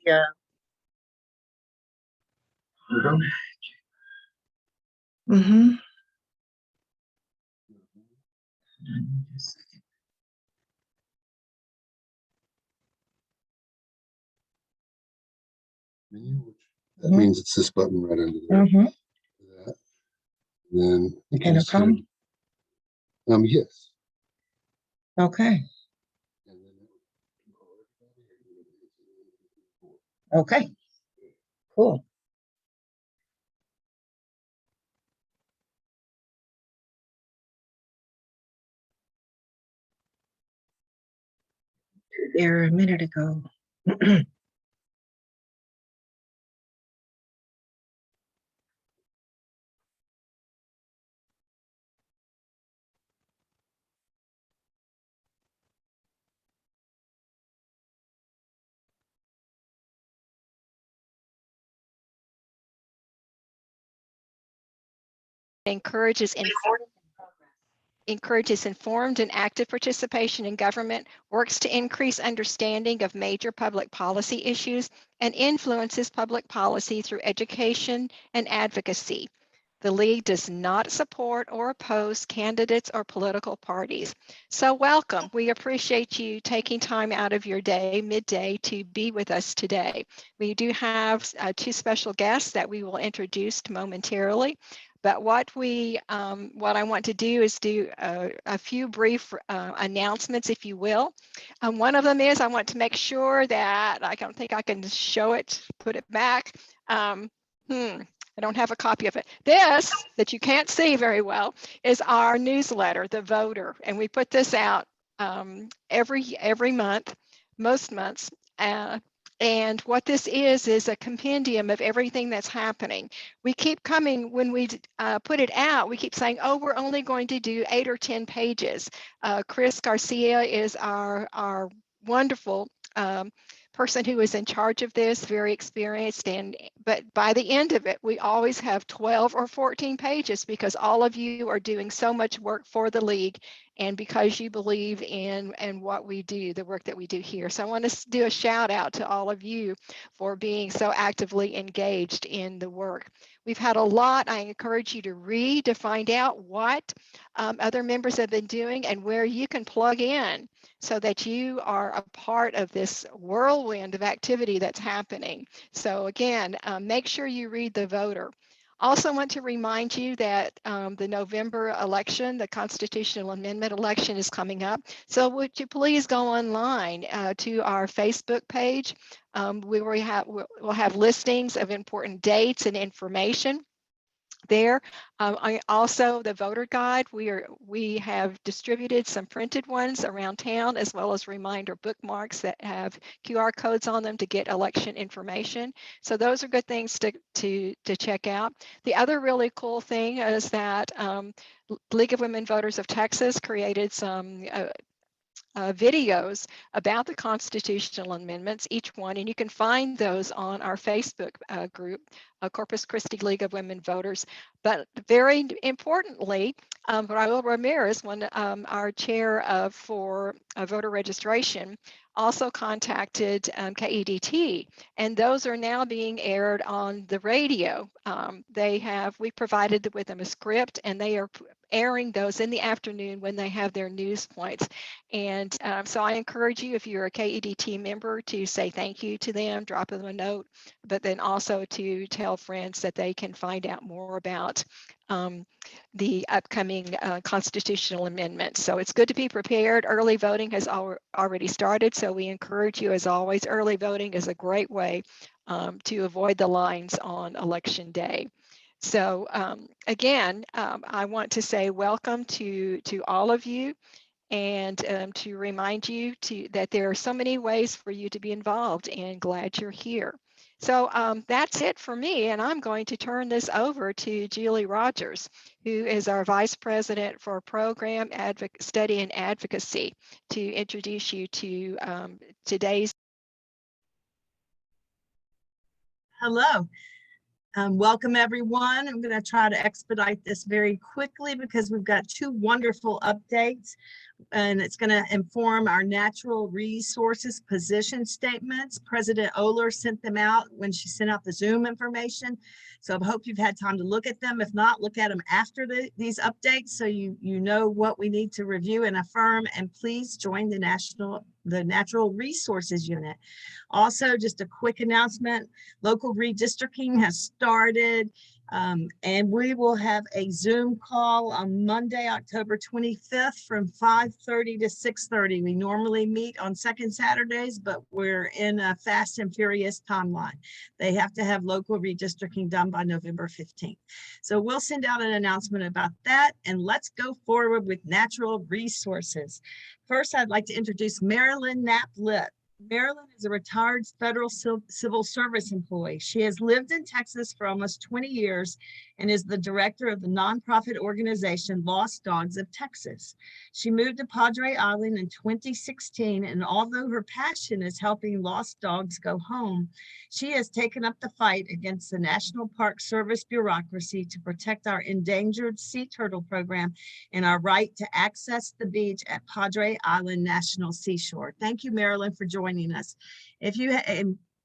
Yeah. Mm-hmm. That means it's this button right under there. Mm-hmm. That. Then Intercom. Yes. Okay. Okay. Cool. There a minute ago. encourages informed and active participation in government, works to increase understanding of major public policy issues, and influences public policy through education and advocacy. The League does not support or oppose candidates or political parties. So welcome. We appreciate you taking time out of your day, midday, to be with us today. We do have two special guests that we will introduce momentarily. But what I want to do is do a few brief announcements, if you will. One of them is I want to make sure that I don't think I can show it, put it back. I don't have a copy of it. This, that you can't see very well, is our newsletter, The Voter, and we put this out every month, most months. And what this is a compendium of everything that's happening. We keep coming, when we put it out, we keep saying, oh, we're only going to do 8 or 10 pages. Chris Garcia is our wonderful person who is in charge of this, very experienced, but by the end of it, we always have 12 or 14 pages because all of you are doing so much work for the League and because you believe in what we do, the work that we do here. So I want to do a shout out to all of you for being so actively engaged in the work. We've had a lot. I encourage you to read to find out what other members have been doing and where you can plug in so that you are a part of this whirlwind of activity that's happening. So again, make sure you read The Voter. Also want to remind you that the November election, the constitutional amendment election, is coming up. So would you please go online to our Facebook page. We'll have listings of important dates and information there. Also, the voter guide, we have distributed some printed ones around town, as well as reminder bookmarks that have QR codes on them to get election information. So those are good things to check out. The other really cool thing is that League of Women Voters of Texas created some videos about the constitutional amendments, each one, and you can find those on our Facebook group, Corpus Christi League of Women Voters. But very importantly, Raul Ramirez, our chair for voter registration, also contacted KEDT, and those are now being aired on the radio. We provided with them a script, and they are airing those in the afternoon when they have their news points. And so I encourage you, if you're a KEDT member, to say thank you to them, drop them a note, but then also to tell friends that they can find out more about the upcoming constitutional amendments. So it's good to be prepared. Early voting has already started, so we encourage you, as always. Early voting is a great way to avoid the lines on election day. So again, I want to say welcome to all of you, and to remind you that there are so many ways for you to be involved, and glad you're here. So that's it for me, and I'm going to turn this over to Julie Rogers, who is our Vice President for Program Study and Advocacy, to introduce you to today's. Hello. Welcome, everyone. I'm going to try to expedite this very quickly because we've got two wonderful updates. and it's going to inform our natural resources position statements. President Oler sent them out when she sent out the Zoom information. So I hope you've had time to look at them. If not, look at them after these updates so you know what we need to review and affirm. And please join the Natural Resources Unit. Also, just a quick announcement, local redistricting has started. And we will have a Zoom call on Monday, October 25th from 5:30 to 6:30. We normally meet on second Saturdays, but we're in a fast and furious timeline. They have to have local redistricting done by November 15th. So we'll send out an announcement about that, and let's go forward with natural resources. First, I'd like to introduce Marilyn Knapp Litt. Marilyn is a retired federal civil service employee. She has lived in Texas for almost 20 years and is the director of the nonprofit organization Lost Dogs of Texas. She moved to Padres Island in 2016, and although her passion is helping lost dogs go home, she has taken up the fight against the National Park Service bureaucracy to protect our endangered sea turtle program and our right to access the beach at Padres Island National Seashore. Thank you, Marilyn, for joining us. If you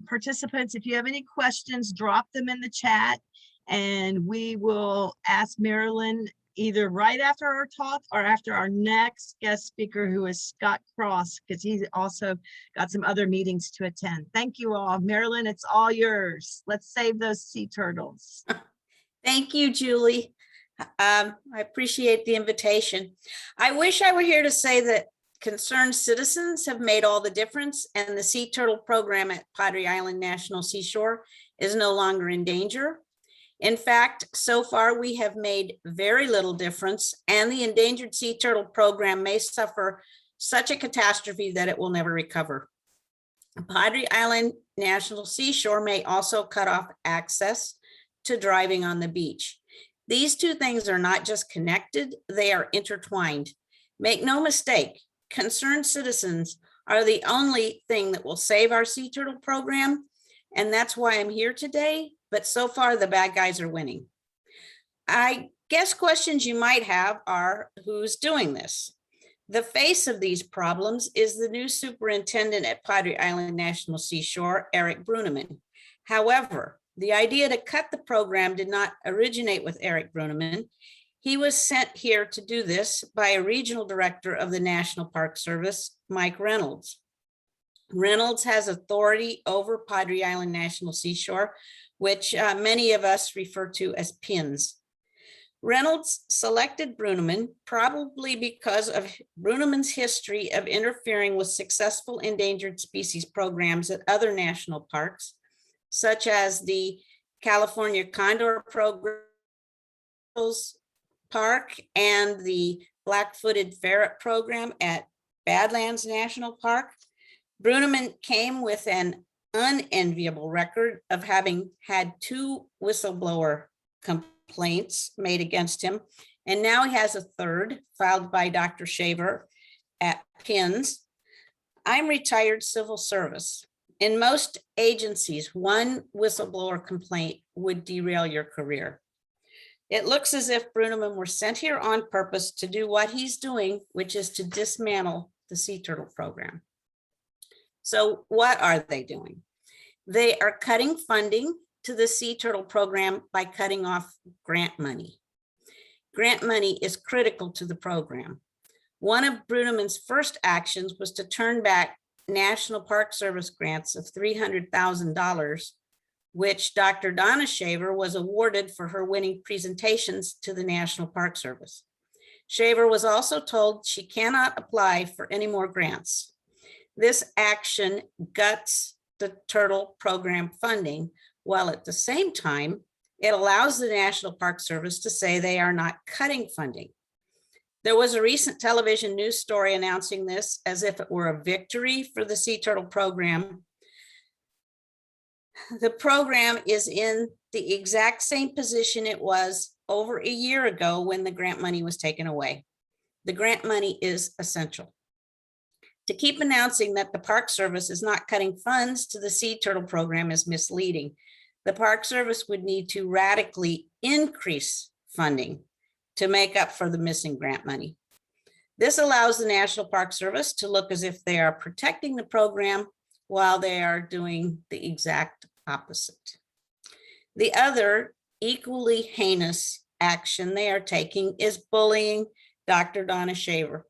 participants, if you have any questions, drop them in the chat, and we will ask Marilyn either right after our talk or after our next guest speaker, who is Scott Cross, because he's also got some other meetings to attend. Thank you all. Marilyn, it's all yours. Let's save those sea turtles. Thank you, Julie. I appreciate the invitation. I wish I were here to say that concerned citizens have made all the difference, and the sea turtle program at Packery Island National Seashore is no longer in danger. In fact, so far we have made very little difference, and the endangered sea turtle program may suffer such a catastrophe that it will never recover. Packery Island National Seashore may also cut off access to driving on the beach. These two things are not just connected, they are intertwined. Make no mistake, concerned citizens are the only thing that will save our sea turtle program, and that's why I'm here today. But so far, the bad guys are winning. I guess questions you might have are, who's doing this? The face of these problems is the new superintendent at Packery Island National Seashore, Eric Bruneman. However, the idea to cut the program did not originate with Eric Bruneman. He was sent here to do this by a regional director of the National Park Service, Mike Reynolds. Reynolds has authority over Packery Island National Seashore, which many of us refer to as PINS. Reynolds selected Bruneman probably because of Bruneman's history of interfering with successful endangered species programs at other national parks, such as the California Condor Program Park and the Black-footed Ferret Program at Badlands National Park. Bruneman came with an unenviable record of having had 2 whistleblower complaints made against him, and now he has a third filed by Dr. Shaver at PINS. I'm retired civil service. In most agencies, 1 whistleblower complaint would derail your career. It looks as if Bruneman were sent here on purpose to do what he's doing, which is to dismantle the sea turtle program. So what are they doing? They are cutting funding to the sea turtle program by cutting off grant money. Grant money is critical to the program. One of Bruneman's first actions was to turn back National Park Service grants of $300,000, which Dr. Donna Shaver was awarded for her winning presentations to the National Park Service. Shaver was also told she cannot apply for any more grants. This action guts the turtle program funding, while at the same time, it allows the National Park Service to say they are not cutting funding. There was a recent television news story announcing this as if it were a victory for the sea turtle program. The program is in the exact same position it was over a year ago when the grant money was taken away. The grant money is essential. To keep announcing that the Park Service is not cutting funds to the sea turtle program is misleading. The Park Service would need to radically increase funding to make up for the missing grant money. This allows the National Park Service to look as if they are protecting the program while they are doing the exact opposite. The other equally heinous action they are taking is bullying Dr. Donna Shaver.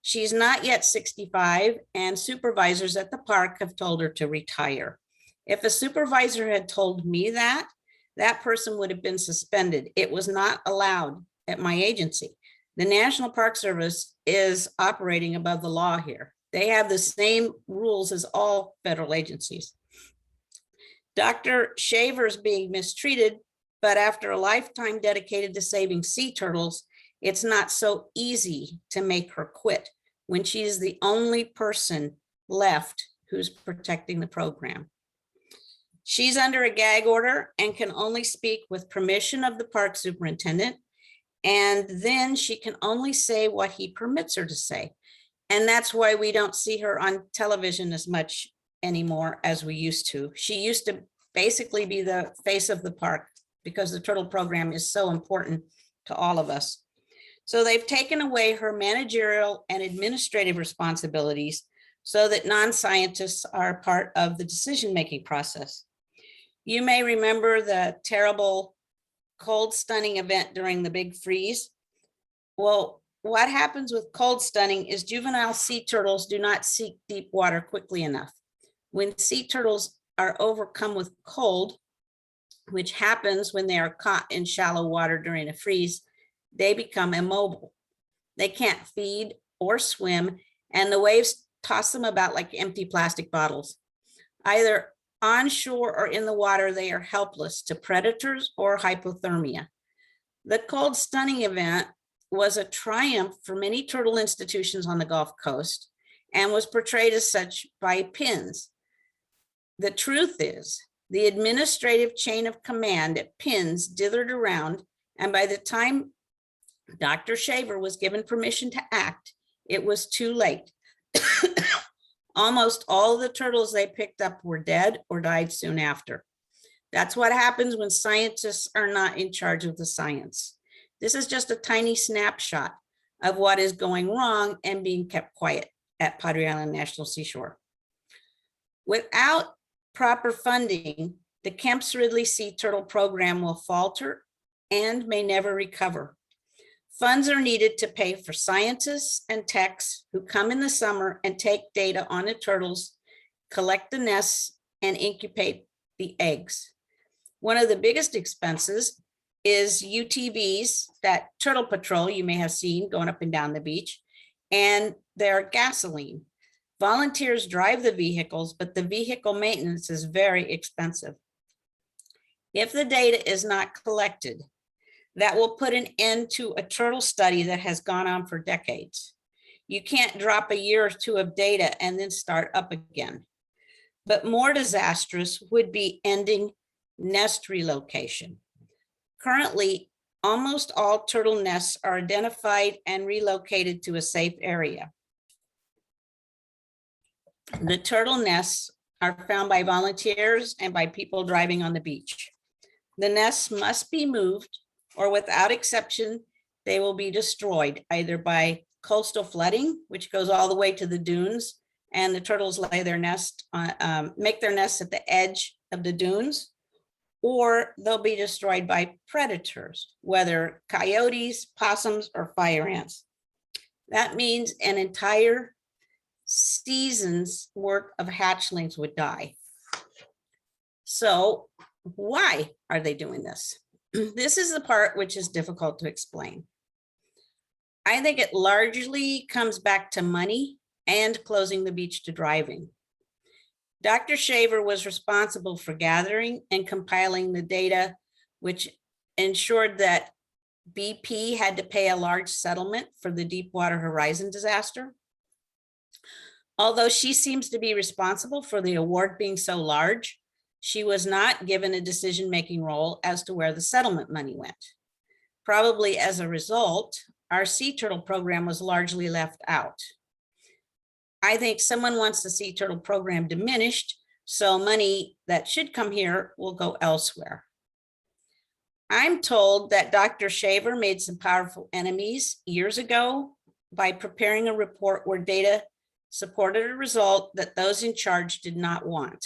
She's not yet 65, and supervisors at the park have told her to retire. If a supervisor had told me that, that person would have been suspended. It was not allowed at my agency. The National Park Service is operating above the law here. They have the same rules as all federal agencies. Dr. Shaver's being mistreated, but after a lifetime dedicated to saving sea turtles, it's not so easy to make her quit when she is the only person left who's protecting the program. She's under a gag order and can only speak with permission of the park superintendent, and then she can only say what he permits her to say. And that's why we don't see her on television as much anymore as we used to. She used to basically be the face of the park because the turtle program is so important to all of us. So they've taken away her managerial and administrative responsibilities so that non-scientists are part of the decision-making process. You may remember the terrible cold stunning event during the big freeze. Well, what happens with cold stunning is juvenile sea turtles do not seek deep water quickly enough. When sea turtles are overcome with cold, which happens when they are caught in shallow water during a freeze, they become immobile. They can't feed or swim, and the waves toss them about like empty plastic bottles. Either on shore or in the water, they are helpless to predators or hypothermia. The cold stunning event was a triumph for many turtle institutions on the Gulf Coast and was portrayed as such by PINS. The truth is, the administrative chain of command at PINS dithered around, and by the time Dr. Shaver was given permission to act, it was too late. Almost all the turtles they picked up were dead or died soon after. That's what happens when scientists are not in charge of the science. This is just a tiny snapshot of what is going wrong and being kept quiet at Padres Island National Seashore. Without proper funding, the Kemp's Ridley Sea Turtle program will falter and may never recover. Funds are needed to pay for scientists and techs who come in the summer and take data on the turtles, collect the nests, and incubate the eggs. One of the biggest expenses is UTVs, that turtle patrol you may have seen going up and down the beach, and their gasoline. Volunteers drive the vehicles, but the vehicle maintenance is very expensive. If the data is not collected, that will put an end to a turtle study that has gone on for decades. You can't drop a year or two of data and then start up again. But more disastrous would be ending nest relocation. Currently, almost all turtle nests are identified and relocated to a safe area. The turtle nests are found by volunteers and by people driving on the beach. The nests must be moved, or without exception, they will be destroyed either by coastal flooding, which goes all the way to the dunes, and the turtles lay their nest, make their nests at the edge of the dunes, or they'll be destroyed by predators, whether coyotes, possums, or fire ants. That means an entire season's worth of hatchlings would die. So why are they doing this? This is the part which is difficult to explain. I think it largely comes back to money and closing the beach to driving. Dr. Shaver was responsible for gathering and compiling the data, which ensured that BP had to pay a large settlement for the Deepwater Horizon disaster. Although she seems to be responsible for the award being so large, she was not given a decision-making role as to where the settlement money went. Probably as a result, our sea turtle program was largely left out. I think someone wants the sea turtle program diminished, so money that should come here will go elsewhere. I'm told that Dr. Shaver made some powerful enemies years ago by preparing a report where data supported a result that those in charge did not want.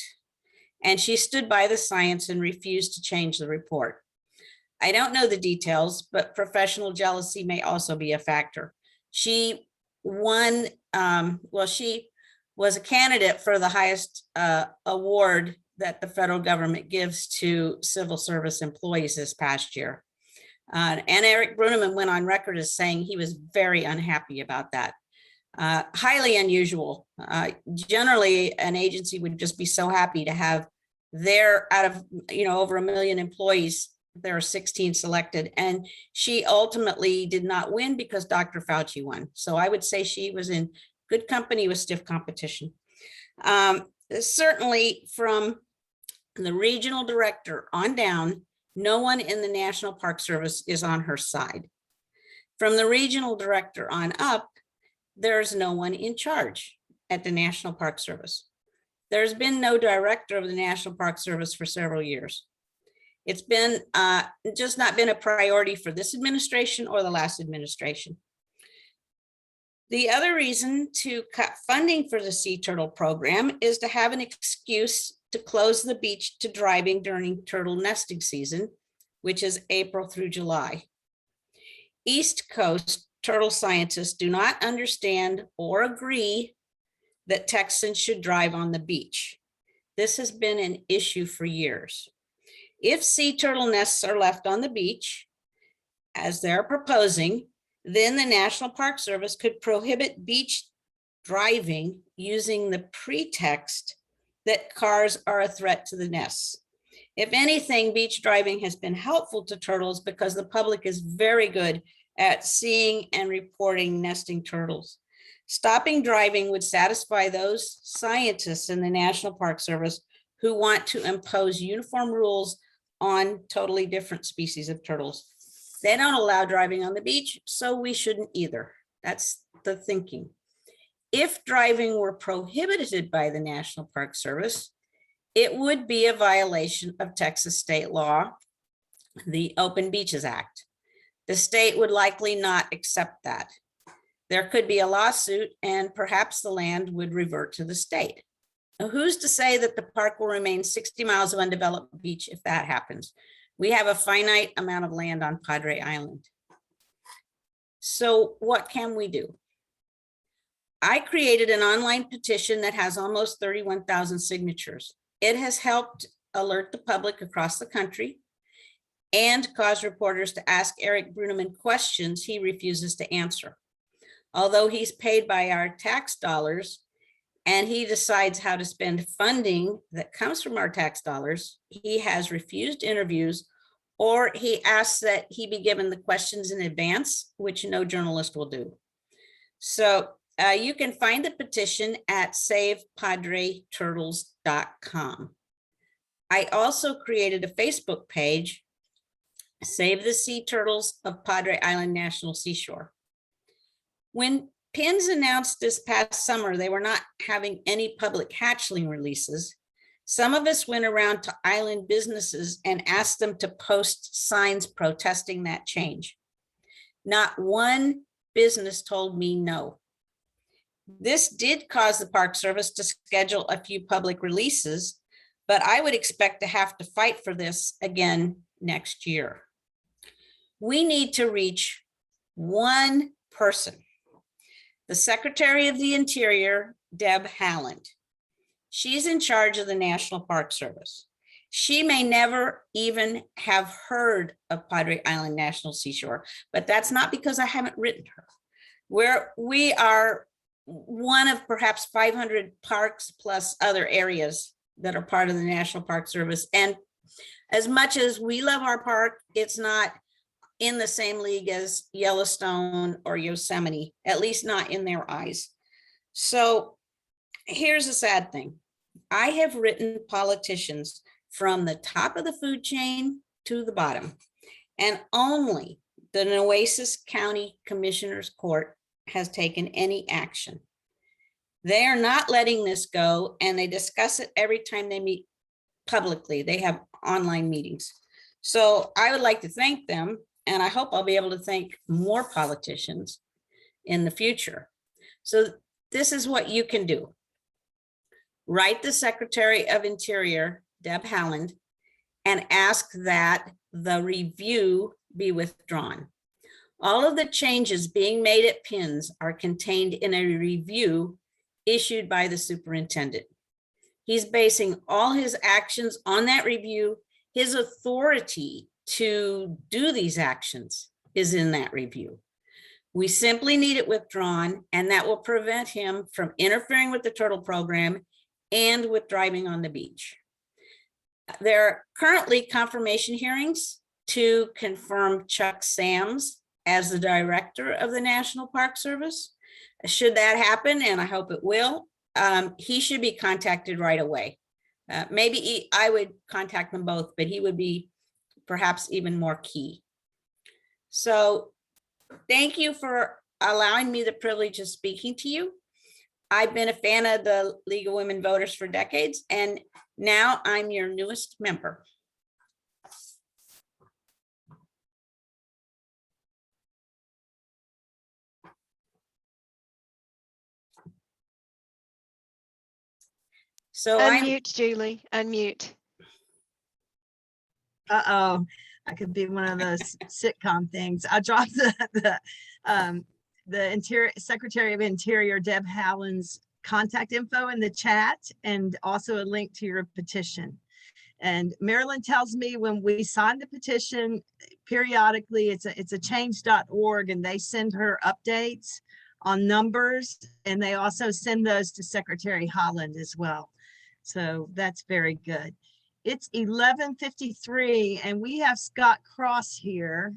And she stood by the science and refused to change the report. I don't know the details, but professional jealousy may also be a factor. She won, she was a candidate for the highest award that the federal government gives to civil service employees this past year. And Eric Bruneman went on record as saying he was very unhappy about that. Highly unusual. Generally, an agency would just be so happy to have out of over 1 million employees, there are 16 selected, and she ultimately did not win because Dr. Fauci won. So I would say she was in good company with stiff competition. Certainly from the regional director on down, no one in the National Park Service is on her side. From the regional director on up, there's no one in charge at the National Park Service. There's been no director of the National Park Service for several years. It's been just not been a priority for this administration or the last administration. The other reason to cut funding for the sea turtle program is to have an excuse to close the beach to driving during turtle nesting season, which is April through July. East Coast turtle scientists do not understand or agree that Texans should drive on the beach. This has been an issue for years. If sea turtle nests are left on the beach, as they're proposing, then the National Park Service could prohibit beach driving using the pretext that cars are a threat to the nests. If anything, beach driving has been helpful to turtles because the public is very good at seeing and reporting nesting turtles. Stopping driving would satisfy those scientists in the National Park Service who want to impose uniform rules on totally different species of turtles. They don't allow driving on the beach, so we shouldn't either. That's the thinking. If driving were prohibited by the National Park Service, it would be a violation of Texas state law, the Open Beaches Act. The state would likely not accept that. There could be a lawsuit and perhaps the land would revert to the state. Now, who's to say that the park will remain 60 miles of undeveloped beach if that happens? We have a finite amount of land on Padres Island. So what can we do? I created an online petition that has almost 31,000 signatures. It has helped alert the public across the country and cause reporters to ask Eric Bruneman questions he refuses to answer. Although he's paid by our tax dollars and he decides how to spend funding that comes from our tax dollars, he has refused interviews, or he asks that he be given the questions in advance, which no journalist will do. So you can find the petition at savepadreturtles.com. I also created a Facebook page, Save the Sea Turtles of Padre Island National Seashore. When PINS announced this past summer they were not having any public hatchling releases, some of us went around to island businesses and asked them to post signs protesting that change. Not one business told me no. This did cause the Park Service to schedule a few public releases, but I would expect to have to fight for this again next year. We need to reach one person. The Secretary of the Interior, Deb Haaland. She's in charge of the National Park Service. She may never even have heard of Padre Island National Seashore, but that's not because I haven't written her. We are one of perhaps 500 parks plus other areas that are part of the National Park Service. And as much as we love our park, it's not in the same league as Yellowstone or Yosemite, at least not in their eyes. So here's the sad thing. I have written politicians from the top of the food chain to the bottom, and only the Nueces County Commissioner's Court has taken any action. They are not letting this go, and they discuss it every time they meet publicly. They have online meetings. So I would like to thank them, and I hope I'll be able to thank more politicians in the future. So this is what you can do. Write the Secretary of Interior, Deb Haaland, and ask that the review be withdrawn. All of the changes being made at PINS are contained in a review issued by the superintendent. He's basing all his actions on that review. His authority to do these actions is in that review. We simply need it withdrawn, and that will prevent him from interfering with the turtle program and with driving on the beach. There are currently confirmation hearings to confirm Chuck Sams as the director of the National Park Service. Should that happen, and I hope it will, he should be contacted right away. Maybe I would contact them both, but he would be perhaps even more key. So thank you for allowing me the privilege of speaking to you. I've been a fan of the League of Women Voters for decades, and now I'm your newest member. So Unmute, Julie, unmute. Uh-oh, I could be one of those sitcom things. I dropped the Interior Secretary of Interior, Deb Haaland's contact info in the chat, and also a link to your petition. And Marilyn tells me when we sign the petition, periodically, it's a change.org, and they send her updates on numbers, and they also send those to Secretary Haaland as well. So that's very good. It's 11:53, and we have Scott Cross here.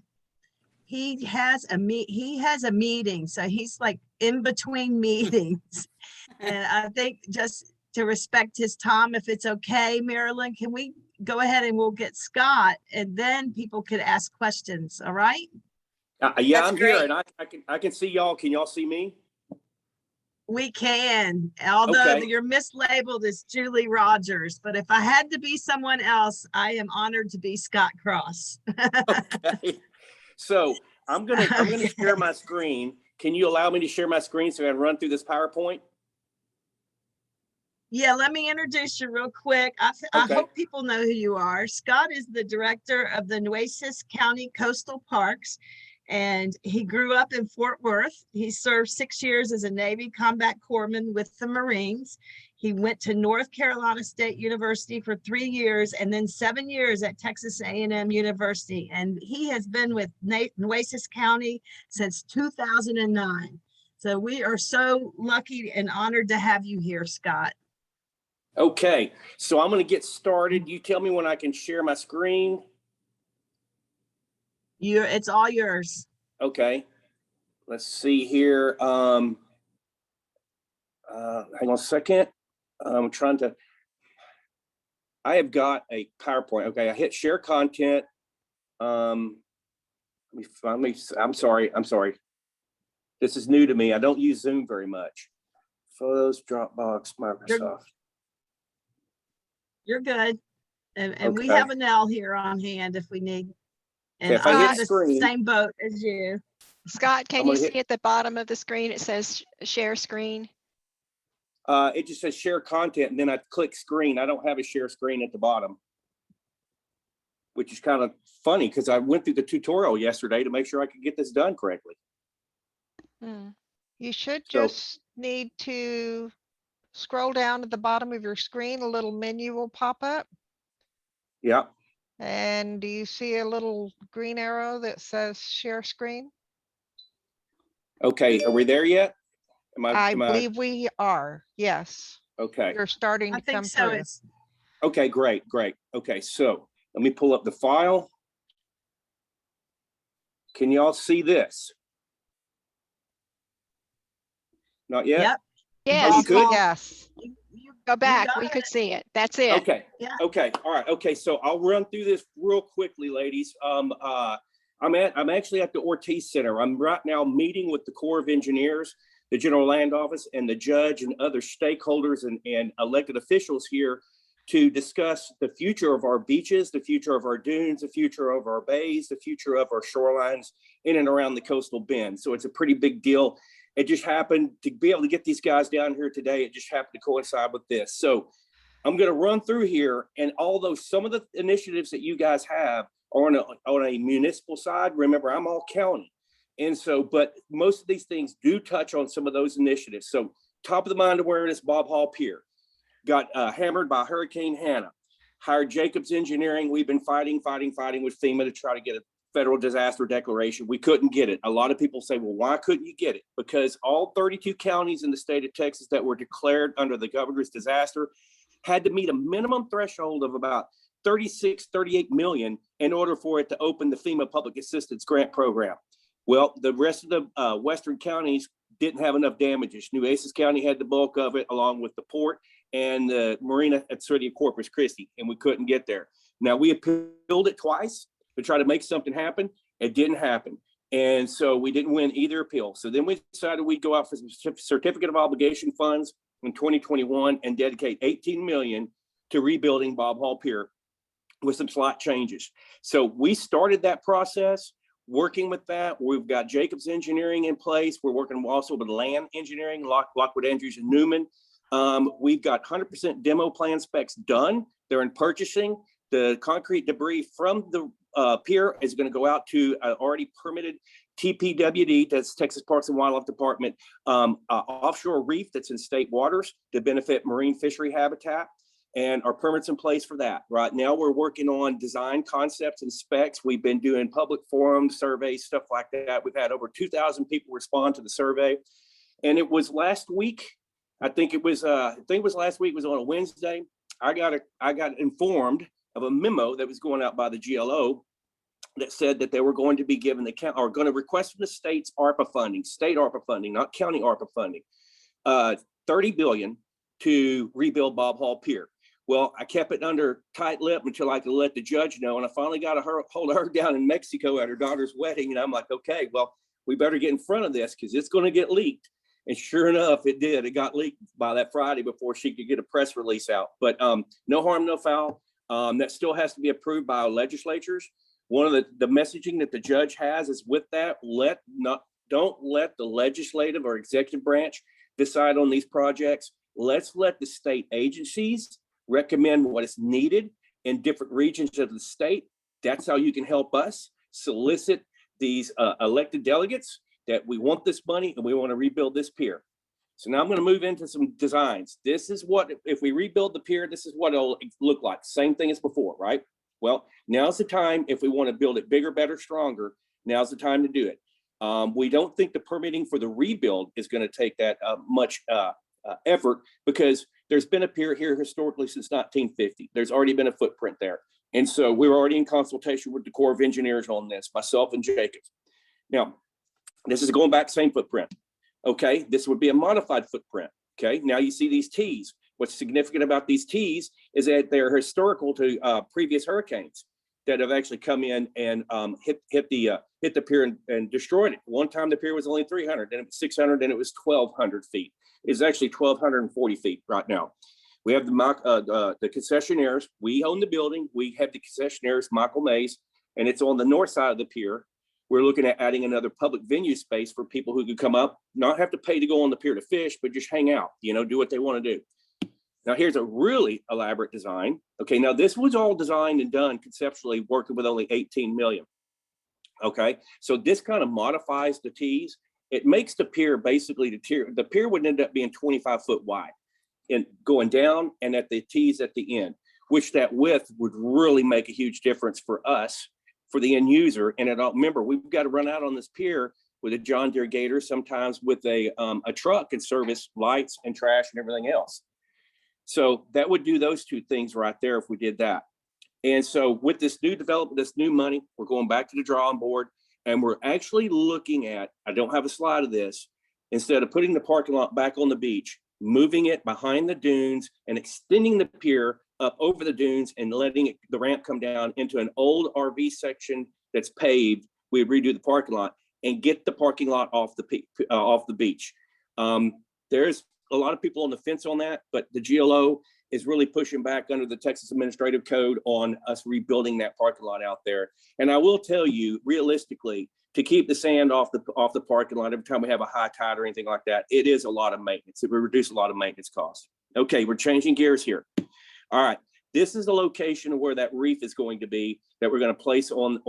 He has a meeting, so he's like in between meetings. And I think just to respect his time, if it's okay, Marilyn, can we go ahead and we'll get Scott, and then people could ask questions, all right? Yeah, That's I'm great. here, and I can see y'all. Can y'all see me? We can, although Okay. you're mislabeled as Julie Rogers, but if I had to be someone else, I am honored to be Scott Cross. Okay. So I'm gonna share my screen. Can you allow me to share my screen so I can run through this PowerPoint? Yeah, let me introduce you real quick. I Okay. hope people know who you are. Scott is the director of the Nueces County Coastal Parks, and he grew up in Fort Worth. He served 6 years as a Navy combat corpsman with the Marines. He went to North Carolina State University for 3 years and then 7 years at Texas A&M University. And he has been with Nueces County since 2009. So we are so lucky and honored to have you here, Scott. Okay. So I'm gonna get started. You tell me when I can share my screen. It's all yours. Okay. Let's see here. Hang on a second. I'm trying to. I have got a PowerPoint. Okay, I hit share content. Let me finally. I'm sorry. This is new to me. I don't use Zoom very much. Photos, Dropbox, Microsoft. You're good. And we Okay. have an L here on hand if we need. And if I I'm hit in the screen- same boat as you. Scott, can I'm you gonna see hit- at the bottom of the screen, it says share screen? It just says share content, and then I click screen. I don't have a share screen at the bottom, which is kind of funny because I went through the tutorial yesterday to make sure I could get this done correctly. You should So- just need to scroll down at the bottom of your screen, a little menu will pop up. Yeah. And do you see a little green arrow that says share screen? Okay. Are we there yet? I Am I believe we are, yes. okay? You're starting I to come think so. through. Okay, great. Okay, so let me pull up the file. Can y'all see this? Not yet? Yep. Yes, you could? Yes. go back. got We it. could see it. That's it. Okay. Yeah. Okay. All right. Okay. So I'll run through this real quickly, ladies. I'm actually at the Ortiz Center. I'm right now meeting with the Corps of Engineers, the General Land Office, and the judge and other stakeholders and elected officials here to discuss the future of our beaches, the future of our dunes, the future of our bays, the future of our shorelines in and around the coastal bend. So it's a pretty big deal. It just happened to be able to get these guys down here today. It just happened to coincide with this. So I'm going to run through here, and although some of the initiatives that you guys have are on a municipal side, remember, I'm all county. And so, but most of these things do touch on some of those initiatives. So top of the mind awareness, Bob Hall Pier got hammered by Hurricane Hannah. Hired Jacobs Engineering. We've been fighting with FEMA to try to get a federal disaster declaration. We couldn't get it. A lot of people say, well, why couldn't you get it? Because all 32 counties in the state of Texas that were declared under the governor's disaster had to meet a minimum threshold of about 38 million in order for it to open the FEMA Public Assistance Grant Program. Well, the rest of the western counties didn't have enough damages. Nueces County had the bulk of it, along with the port and the marina at City of Corpus Christi, and we couldn't get there. Now, we appealed it twice to try to make something happen. It didn't happen. And so we didn't win either appeal. So then we decided we'd go out for some certificate of obligation funds in 2021 and dedicate 18 million to rebuilding Bob Hall Pier with some slight changes. So we started that process. Working with that, we've got Jacobs Engineering in place. We're working also with Land Engineering, Lockwood Andrews and Newman. We've got 100% demo plan specs done. They're in purchasing. The concrete debris from the pier is going to go out to already permitted TPWD, that's Texas Parks and Wildlife Department, offshore reef that's in state waters to benefit marine fishery habitat. And our permits in place for that. Right now, we're working on design concepts and specs. We've been doing public forums, surveys, stuff like that. We've had over 2,000 people respond to the survey. And it was last week, I think it was last week, it was on a Wednesday. I got informed of a memo that was going out by the GLO that said that they were going to be given or going to request from the state's ARPA funding, state ARPA funding, not county ARPA funding, $30 billion to rebuild Bob Hall Pier. Well, I kept it under tight lip until I could let the judge know. And I finally got a hold of her down in Mexico at her daughter's wedding. And I'm like, okay, well, we better get in front of this because it's going to get leaked. And sure enough, it did. It got leaked by that Friday before she could get a press release out. But no harm, no foul. That still has to be approved by our legislatures. One of the messaging that the judge has is with that, don't let the legislative or executive branch decide on these projects. Let's let the state agencies recommend what is needed in different regions of the state. That's how you can help us solicit these elected delegates that we want this money and we want to rebuild this pier. So now I'm going to move into some designs. This is what, if we rebuild the pier, this is what it'll look like. Same thing as before, right? Well, now's the time. If we want to build it bigger, better, stronger, now's the time to do it. We don't think the permitting for the rebuild is going to take that much effort because there's been a pier here historically since 1950. There's already been a footprint there. And so we're already in consultation with the Corps of Engineers on this, myself and Jacobs. Now, this is going back, same footprint. Okay, this would be a modified footprint. Okay, now you see these T's. What's significant about these T's is that they're historical to previous hurricanes that have actually come in and hit the pier and destroyed it. One time the pier was only 300, then it was 600, then it was 1,200 feet. It's actually 1,240 feet right now. We have the concessionaires. We own the building. We have the concessionaires, Michael Mays, and it's on the north side of the pier. We're looking at adding another public venue space for people who could come up, not have to pay to go on the pier to fish, but just hang out, do what they want to do. Now here's a really elaborate design. Okay, now this was all designed and done conceptually working with only 18 million. Okay, so this kind of modifies the T's. It makes the pier basically the pier would end up being 25 foot wide and going down and at the T's at the end, which that width would really make a huge difference for us, for the end user. And remember, we've got to run out on this pier with a John Deere Gator, sometimes with a truck and service lights and trash and everything else. So that would do those two things right there if we did that. And so with this new development, this new money, we're going back to the drawing board. And we're actually looking at, I don't have a slide of this, instead of putting the parking lot back on the beach, moving it behind the dunes and extending the pier up over the dunes and letting the ramp come down into an old RV section that's paved. We redo the parking lot and get the parking lot off the beach. There's a lot of people on the fence on that, but the GLO is really pushing back under the Texas Administrative Code on us rebuilding that parking lot out there. And I will tell you, realistically, to keep the sand off the parking lot every time we have a high tide or anything like that, it is a lot of maintenance. It will reduce a lot of maintenance costs. Okay, we're changing gears here. All right, this is the location of where that reef is going to be that we're going to place on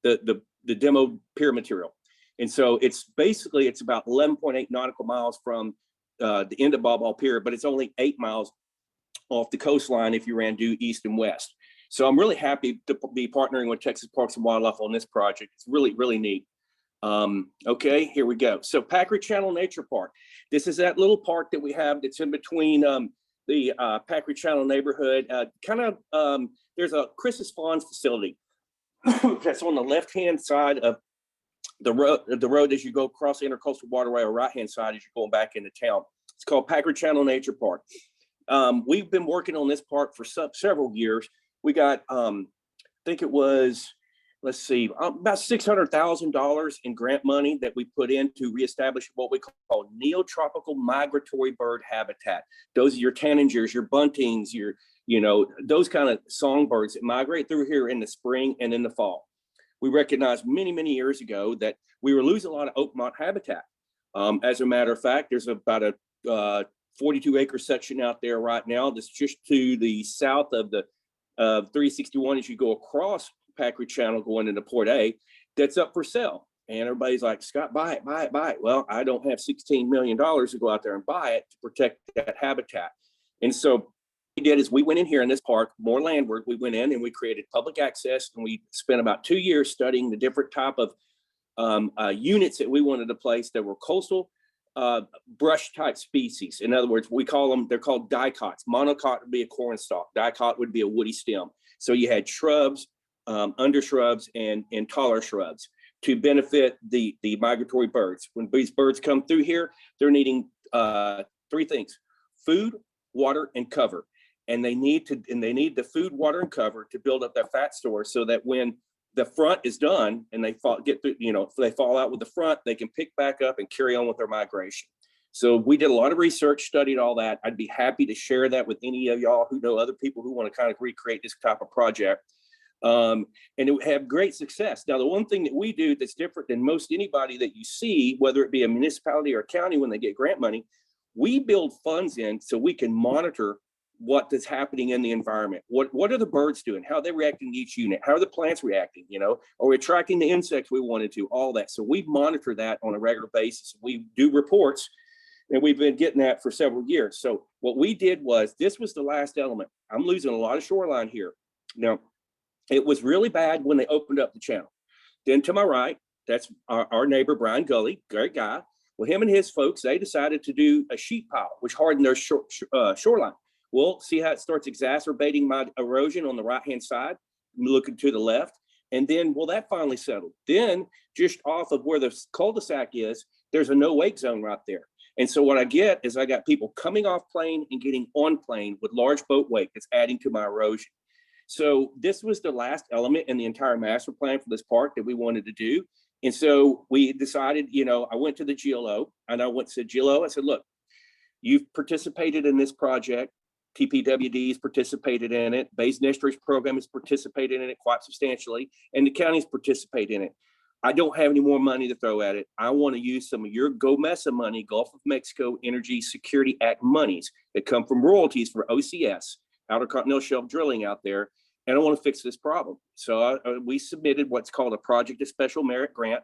the demo pier material. And so it's about 11.8 nautical miles from the end of Bob Hall Pier, but it's only 8 miles off the coastline if you ran due east and west. So I'm really happy to be partnering with Texas Parks and Wildlife on this project. It's really, really neat. Okay, here we go. So Packery Channel Nature Park. This is that little park that we have that's in between the Packery Channel neighborhood. There's a Chris's Fawns facility that's on the left-hand side of the road as you go across the Intercoastal Waterway, or right-hand side as you're going back into town. It's called Packery Channel Nature Park. We've been working on this park for several years. We got, I think it was, let's see, about $600,000 in grant money that we put in to reestablish what we call neotropical migratory bird habitat. Those are your tanagers, your buntings, those kind of songbirds that migrate through here in the spring and in the fall. We recognized many, many years ago that we were losing a lot of Oakmont habitat. As a matter of fact, there's about a 42-acre section out there right now that's just to the south of the 361 as you go across Packery Channel going into Port A, that's up for sale. And everybody's like, Scott, buy it, buy it, buy it. Well, I don't have $16 million to go out there and buy it to protect that habitat. And so what we did is we went in here in this park, more landward, we went in and we created public access, and we spent about 2 years studying the different type of units that we wanted to place that were coastal brush type species. In other words, they're called dicots. Monocot would be a corn stalk. Dicot would be a woody stem. So you had shrubs, undershrubs, and taller shrubs to benefit the migratory birds. When these birds come through here, they're needing 3 things: food, water, and cover. And they need the food, water, and cover to build up their fat store, so that when the front is done and they if they fall out with the front, they can pick back up and carry on with their migration. So we did a lot of research, studied all that. I'd be happy to share that with any of y'all who know other people who want to kind of recreate this type of project. And it would have great success. Now, the one thing that we do that's different than most anybody that you see, whether it be a municipality or a county when they get grant money, we build funds in so we can monitor what is happening in the environment. What are the birds doing? How are they reacting to each unit? How are the plants reacting? Are we attracting the insects we wanted to? All that. So we monitor that on a regular basis. We do reports, and we've been getting that for several years. So what we did was, this was the last element. I'm losing a lot of shoreline here. Now, it was really bad when they opened up the channel. Then to my right, that's our neighbor, Brian Gully, great guy. Well, him and his folks, they decided to do a sheet pile, which hardened their shoreline. Well, see how it starts exacerbating my erosion on the right-hand side, looking to the left. And then, well, that finally settled. Then just off of where the cul-de-sac is, there's a no wake zone right there. And so what I get is I got people coming off plane and getting on plane with large boat wake that's adding to my erosion. So this was the last element in the entire master plan for this park that we wanted to do. And so we decided, I went to the GLO and I said, GLO, I said, look, you've participated in this project. TPWD's participated in it. Bay's Nestorage program has participated in it quite substantially, and the counties participate in it. I don't have any more money to throw at it. I want to use some of your GOMESA money, Gulf of Mexico Energy Security Act monies that come from royalties for OCS, Outer Continental Shelf drilling out there, and I want to fix this problem. So we submitted what's called a Project of Special Merit grant,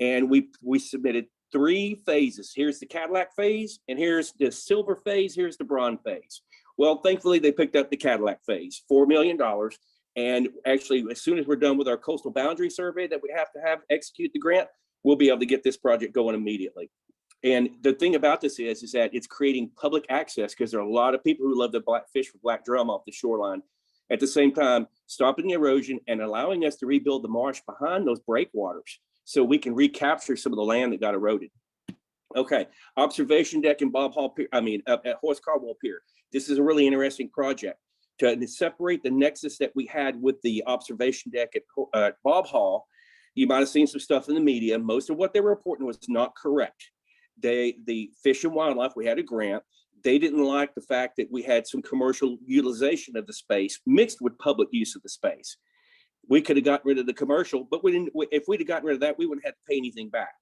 and we submitted 3 phases. Here's the Cadillac phase, and here's the silver phase, here's the bronze phase. Well, thankfully, they picked up the Cadillac phase, $4 million. And actually, as soon as we're done with our coastal boundary survey that we have to execute the grant, we'll be able to get this project going immediately. And the thing about this is that it's creating public access, because there are a lot of people who love to fish for black drum off the shoreline. At the same time, stopping the erosion and allowing us to rebuild the marsh behind those breakwaters so we can recapture some of the land that got eroded. Okay, observation deck in Bob Hall Pier, up at Horace Caldwell Pier. This is a really interesting project to separate the nexus that we had with the observation deck at Bob Hall. You might have seen some stuff in the media. Most of what they were reporting was not correct. The Fish and Wildlife, we had a grant. They didn't like the fact that we had some commercial utilization of the space mixed with public use of the space. We could have gotten rid of the commercial, but we didn't. If we'd have gotten rid of that, we wouldn't have to pay anything back.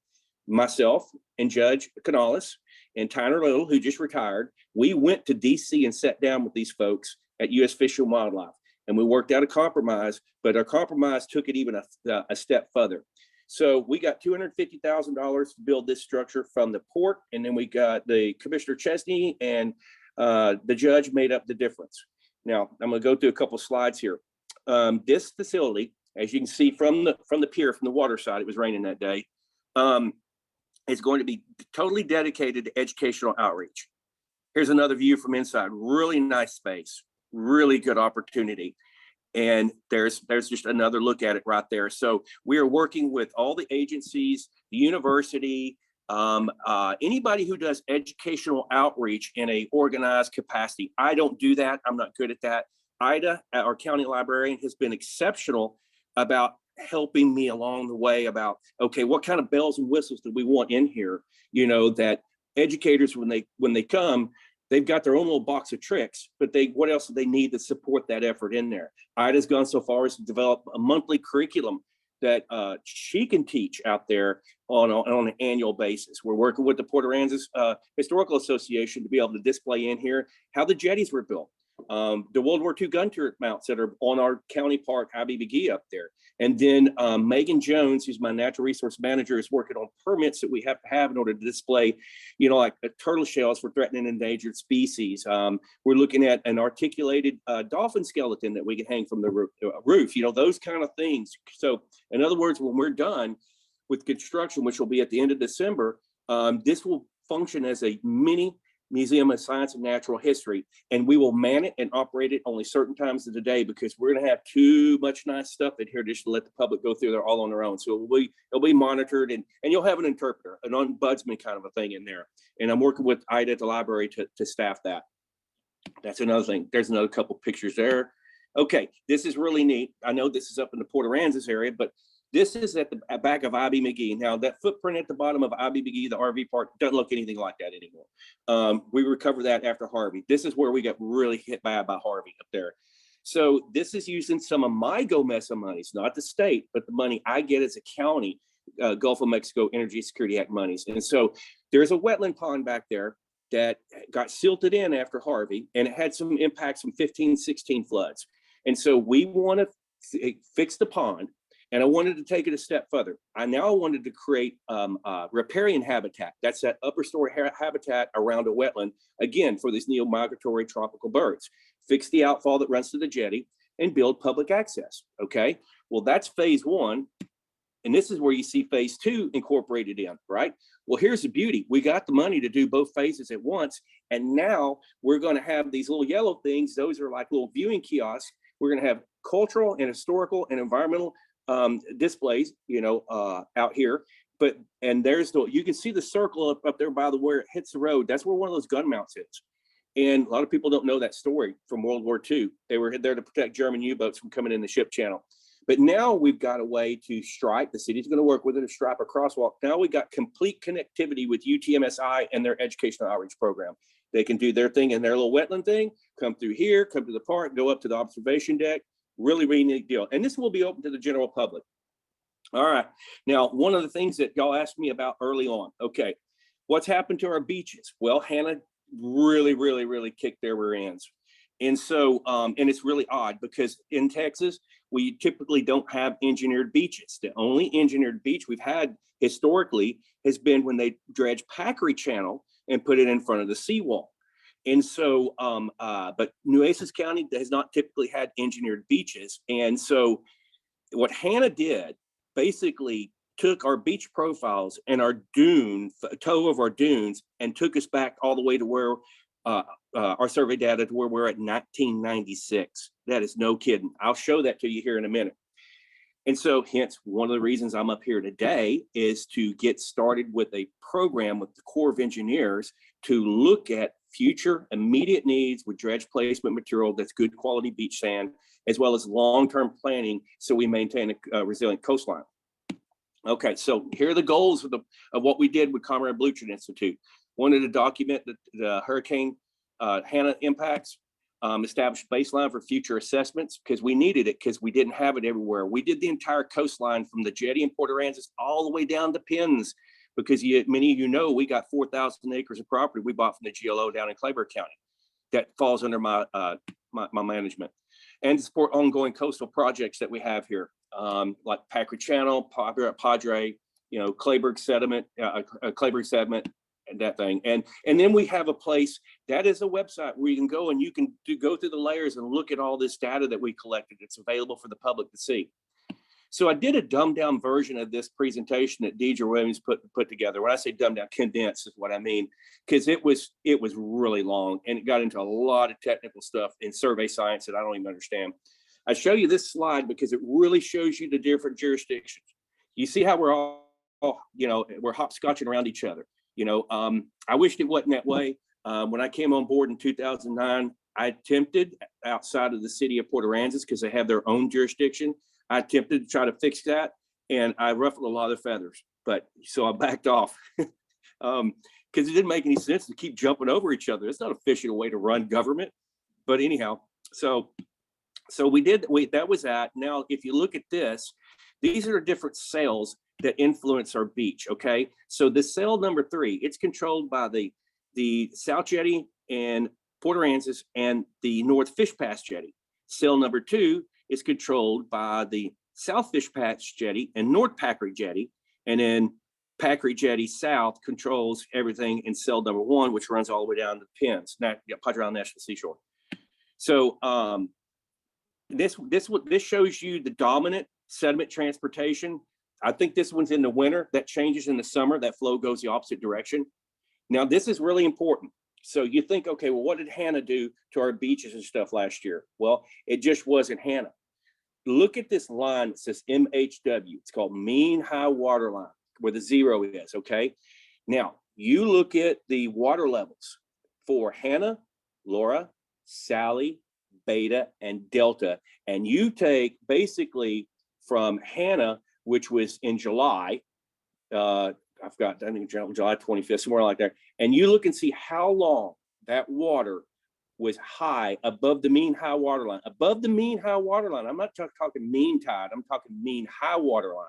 Myself and Judge Canales and Tyner Little, who just retired, we went to DC and sat down with these folks at U.S. Fish and Wildlife, and we worked out a compromise, but our compromise took it even a step further. So we got $250,000 to build this structure from the port, and then we got the Commissioner Chesney and the judge made up the difference. Now, I'm gonna go through a couple slides here. This facility, as you can see from the pier, from the water side, it was raining that day, is going to be totally dedicated to educational outreach. Here's another view from inside. Really nice space, really good opportunity. And there's just another look at it right there. So we are working with all the agencies, the university, anybody who does educational outreach in a organized capacity. I don't do that. I'm not good at that. Ida, our county librarian, has been exceptional about helping me along the way about, okay, what kind of bells and whistles do we want in here? You know, that educators, when they come, they've got their own little box of tricks, but what else do they need to support that effort in there? Ida's gone so far as to develop a monthly curriculum that she can teach out there on an annual basis. We're working with the Port Aransas Historical Association to be able to display in here how the jetties were built. The World War II gun turret mounts that are on our county park, Abbey McGee up there. And then Megan Jones, who's my natural resource manager, is working on permits that we have to have in order to display, you know, like turtle shells for threatened and endangered species. We're looking at an articulated dolphin skeleton that we can hang from the roof, you know, those kind of things. So in other words, when we're done with construction, which will be at the end of December, this will function as a mini Museum of Science and Natural History, and we will man it and operate it only certain times of the day because we're going to have too much nice stuff in here just to let the public go through there all on their own. So it'll be monitored, and you'll have an interpreter, an ombudsman kind of a thing in there. And I'm working with Ida at the library to staff that. That's another thing. There's another couple pictures there. Okay, this is really neat. I know this is up in the Port Aransas area, but this is at the back of Abbey McGee. Now, that footprint at the bottom of Abbey McGee, the RV park, doesn't look anything like that anymore. We recovered that after Harvey. This is where we got really hit bad by Harvey up there. So this is using some of my GOMESA monies, not the state, but the money I get as a county, Gulf of Mexico Energy Security Act monies. And so there's a wetland pond back there that got silted in after Harvey, and it had some impacts from 15, 16 floods. And so we want to fix the pond. And I wanted to take it a step further. I now wanted to create riparian habitat. That's that upper story habitat around a wetland, again, for these neo-migratory tropical birds. Fix the outfall that runs to the jetty and build public access, okay? Well, that's phase one. And this is where you see phase two incorporated in, right? Well, here's the beauty. We got the money to do both phases at once. And now we're gonna have these little yellow things. Those are like little viewing kiosks. We're gonna have cultural and historical and environmental displays, you know, out here. And there's you can see the circle up there by where it hits the road. That's where one of those gun mounts is. And a lot of people don't know that story from World War II. They were there to protect German U-boats from coming in the ship channel. But now we've got a way to stripe. The city's going to work with it to stripe a crosswalk. Now we got complete connectivity with UTMSI and their educational outreach program. They can do their thing in their little wetland thing, come through here, come to the park, go up to the observation deck. Really, really neat deal. And this will be open to the general public. All right. Now, one of the things that y'all asked me about early on, okay, what's happened to our beaches? Well, Hannah really kicked their rear ends. And so, and it's really odd because in Texas, we typically don't have engineered beaches. The only engineered beach we've had historically has been when they dredged Packery Channel and put it in front of the seawall. And so, but Nueces County has not typically had engineered beaches. And so what Hannah did basically took our beach profiles and our dune, toe of our dunes, and took us back all the way to where our survey data to where we're at 1996. That is no kidding. I'll show that to you here in a minute. And so hence one of the reasons I'm up here today is to get started with a program with the Corps of Engineers to look at future immediate needs with dredge placement material that's good quality beach sand, as well as long-term planning so we maintain a resilient coastline. Okay, so here are the goals of what we did with Comrade Blucher Institute. Wanted to document the Hurricane HANA impacts, established baseline for future assessments because we needed it because we didn't have it everywhere. We did the entire coastline from the jetty in Port Aransas all the way down to Penns because many of you know we got 4,000 acres of property we bought from the GLO down in Clayburgh County that falls under my management, and to support ongoing coastal projects that we have here, like Packery Channel, Padre, Clayburgh sediment, and that thing. And then we have a place that is a website where you can go and you can go through the layers and look at all this data that we collected. It's available for the public to see. So I did a dumbed down version of this presentation that Deidre Williams put together. When I say dumbed down, condensed is what I mean, because it was really long and it got into a lot of technical stuff in survey science that I don't even understand. I show you this slide because it really shows you the different jurisdictions. You see how we're all we're hopscotching around each other. I wished it wasn't that way. When I came on board in 2009, I attempted outside of the city of Port Aransas because they have their own jurisdiction. I attempted to try to fix that and I ruffled a lot of feathers, so I backed off because it didn't make any sense to keep jumping over each other. It's not an efficient way to run government, but anyhow, so that was that. Now, if you look at this, these are different sails that influence our beach. Okay, so the sail number 3, it's controlled by the South Jetty and Port Aransas and the North Fish Pass Jetty. Sail number 2 is controlled by the South Fish Pass Jetty and North Packery Jetty, and then Packery Jetty South controls everything in sail number 1, which runs all the way down to Penns, Padres Island National Seashore. So this shows you the dominant sediment transportation. I think this one's in the winter. That changes in the summer. That flow goes the opposite direction. Now, this is really important. So you think, okay, well, what did HANA do to our beaches and stuff last year? Well, it just wasn't HANA. Look at this line that says MHW. It's called mean high water line, where the 0 is, okay? Now, you look at the water levels for HANA, Laura, Sally, Beta, and Delta, and you take basically from HANA, which was in July, I think July 25th, somewhere like that. And you look and see how long that water was high above the mean high water line. Above the mean high water line. I'm not talking mean tide. I'm talking mean high water line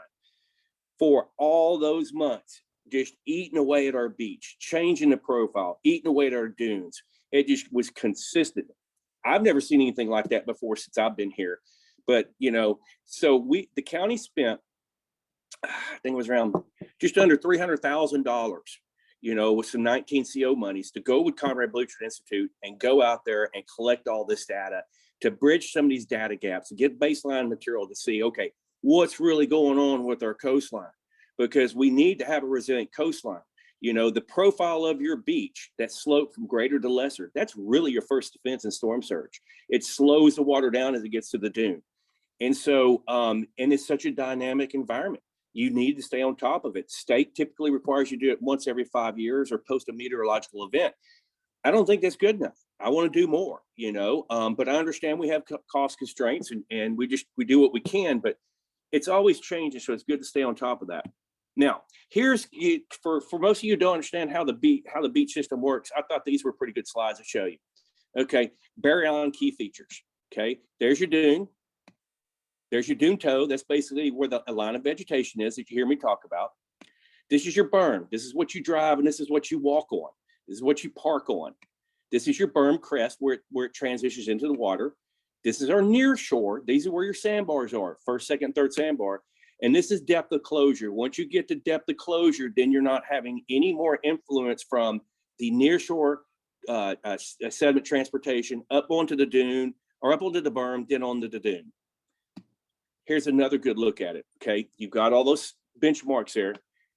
for all those months, just eating away at our beach, changing the profile, eating away at our dunes. It just was consistent. I've never seen anything like that before since I've been here. But, so the county spent, I think it was around just under $300,000, with some 19 CO monies to go with Conrad Bluchard Institute and go out there and collect all this data to bridge some of these data gaps, to get baseline material to see, okay, what's really going on with our coastline, because we need to have a resilient coastline. The profile of your beach, that slope from greater to lesser, that's really your first defense in storm surge. It slows the water down as it gets to the dune. And so, and it's such a dynamic environment. You need to stay on top of it. State typically requires you do it once every 5 years or post a meteorological event. I don't think that's good enough. I want to do more, but I understand we have cost constraints and we do what we can, but it's always changing. So it's good to stay on top of that. Now, here's for most of you who don't understand how the beach system works. I thought these were pretty good slides to show you. Okay, Barry Island key features. Okay, there's your dune. There's your dune toe. That's basically where the line of vegetation is that you hear me talk about. This is your berm. This is what you drive, and this is what you walk on. This is what you park on. This is your berm crest where it transitions into the water. This is our near shore. These are where your sandbars are, first, second, third sandbar. And this is depth of closure. Once you get to depth of closure, then you're not having any more influence from the near shore sediment transportation up onto the dune or up onto the berm, then onto the dune. Here's another good look at it. Okay, you've got all those benchmarks there.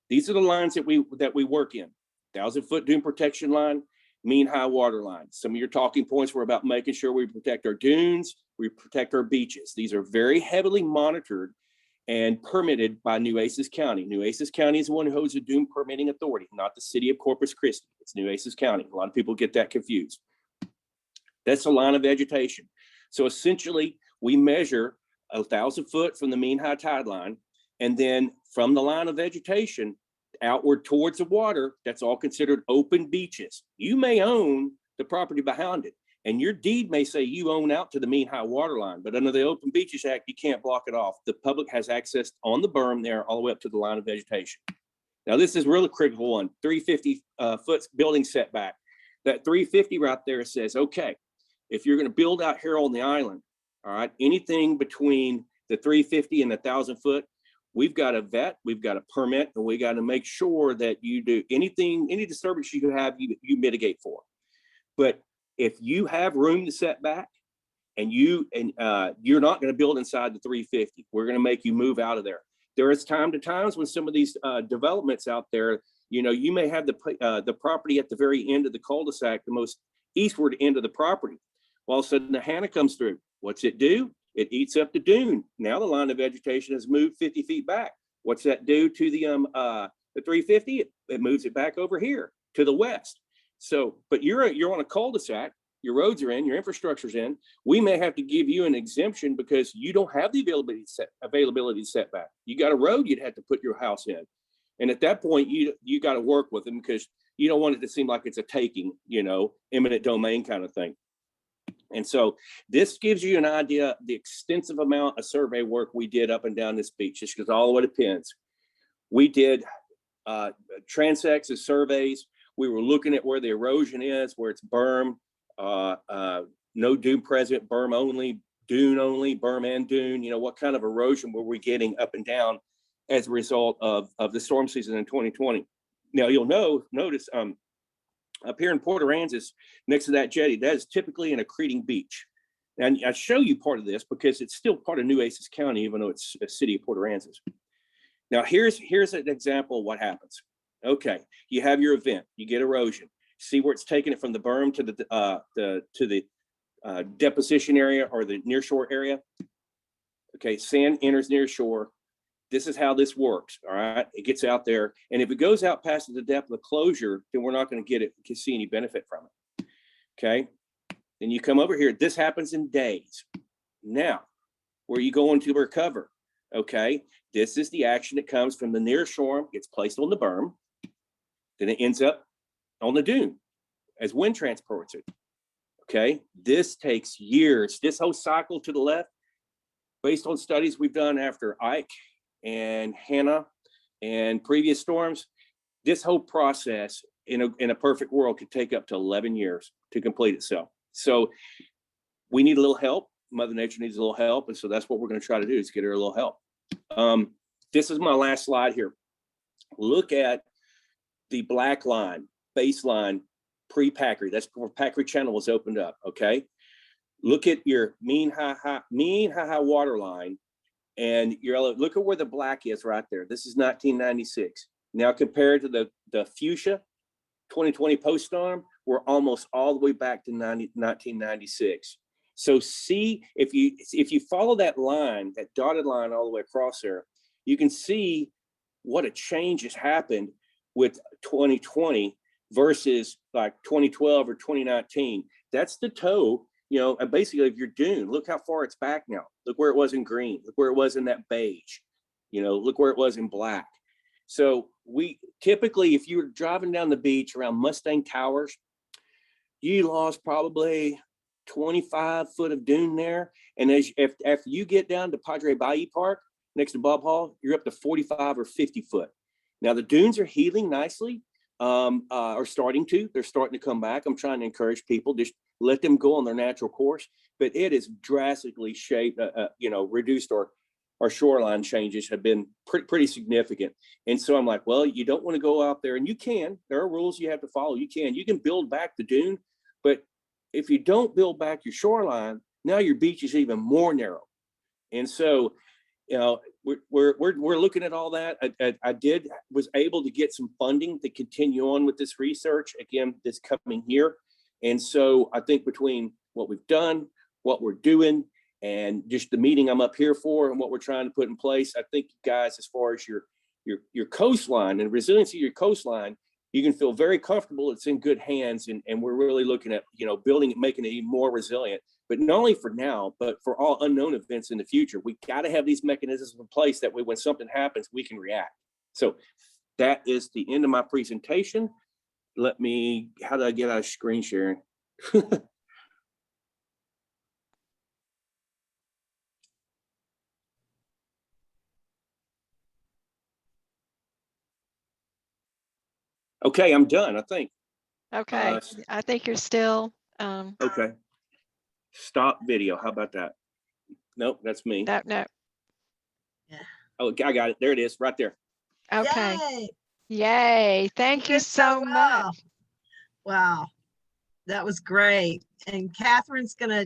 These are the lines that we work in. 1,000-foot dune protection line, mean high water line. Some of your talking points were about making sure we protect our dunes, we protect our beaches. These are very heavily monitored and permitted by Nueces County. Nueces County is the one who holds the dune permitting authority, not the city of Corpus Christi. It's Nueces County. A lot of people get that confused. That's the line of vegetation. So essentially, we measure 1,000 foot from the mean high tide line, and then from the line of vegetation outward towards the water, that's all considered open beaches. You may own the property behind it. And your deed may say you own out to the mean high water line, but under the Open Beaches Act, you can't block it off. The public has access on the berm there all the way up to the line of vegetation. Now, this is really critical one, 350 foot building setback. That 350 right there says, okay, if you're going to build out here on the island, all right, anything between the 350 and the 1,000 foot, we've got a vet, we've got a permit, and we got to make sure that you do anything, any disturbance you have, you mitigate for. But if you have room to set back and you're not going to build inside the 350, we're going to make you move out of there. There is times when some of these developments out there, you know, you may have the property at the very end of the cul-de-sac, the most eastward end of the property. Well, all of a sudden the Hannah comes through. What's it do? It eats up the dune. Now the line of vegetation has moved 50 feet back. What's that do to the 350? It moves it back over here to the west. So, but you're on a cul-de-sac, your roads are in, your infrastructure's in. We may have to give you an exemption because you don't have the availability setback. You got a road you'd have to put your house in. And at that point, you got to work with them because you don't want it to seem like it's a taking, you know, eminent domain kind of thing. And so this gives you an idea of the extensive amount of survey work we did up and down this beach, just because all the way to pins. We did transects as surveys. We were looking at where the erosion is, where it's berm, no dune present, berm only, dune only, berm and dune. You know, what kind of erosion were we getting up and down as a result of the storm season in 2020? Now you'll notice up here in Port Aransas, next to that jetty, that is typically an accreting beach. And I show you part of this because it's still part of Nueces County, even though it's a city of Port Aransas. Now here's an example of what happens. Okay, you have your event, you get erosion. See where it's taking it from the berm to the deposition area or the nearshore area. Okay, sand enters near shore. This is how this works. All right, it gets out there, and if it goes out past the depth of the closure, then we're not going to see any benefit from it. Okay, then you come over here. This happens in days. Now, where are you going to recover? Okay, this is the action that comes from the near shore, gets placed on the berm, then it ends up on the dune as wind transports it. Okay, this takes years. This whole cycle to the left, based on studies we've done after Ike and Hannah and previous storms, this whole process in a perfect world could take up to 11 years to complete itself. So we need a little help. Mother Nature needs a little help. And so that's what we're going to try to do, is get her a little help. This is my last slide here. Look at the black line, baseline pre-Packery. That's before Packery Channel was opened up. Okay. Look at your mean high water line, and look at where the black is right there. This is 1996. Now compared to the fuchsia 2020 post storm, we're almost all the way back to 1996. So see, if you follow that line, that dotted line all the way across there, you can see what a change has happened with 2020 versus like 2012 or 2019. That's the toe, you know, and basically if you're dune, look how far it's back now. Look where it was in green, look where it was in that beige, you know, look where it was in black. So we typically, if you were driving down the beach around Mustang Towers, you lost probably 25 foot of dune there. And after you get down to Padres Bayou Park next to Bob Hall, you're up to 45 or 50 foot. Now the dunes are healing nicely, are starting to. They're starting to come back. I'm trying to encourage people, just let them go on their natural course. But it is drastically shaped, reduced. Our shoreline changes have been pretty significant. And so I'm like, well, you don't want to go out there, and you can. There are rules you have to follow. You can build back the dune, but if you don't build back your shoreline, now your beach is even more narrow. And so, you know, we're looking at all that. I was able to get some funding to continue on with this research again this coming year. And so I think between what we've done, what we're doing, and just the meeting I'm up here for and what we're trying to put in place, I think, guys, as far as your coastline and resiliency of your coastline, you can feel very comfortable. It's in good hands, and we're really looking at, you know, building it, making it even more resilient. But not only for now, but for all unknown events in the future. We got to have these mechanisms in place that way when something happens, we can react. So that is the end of my presentation. How do I get out of screen sharing? Okay, I'm done, I think. Okay, I think you're still, Okay. Stop video. How about that? Nope, that's me. no, Oh, I got it. There it is, right there. okay. Yay, Yay, thank you did so much. well. Wow, that was great. And Catherine's gonna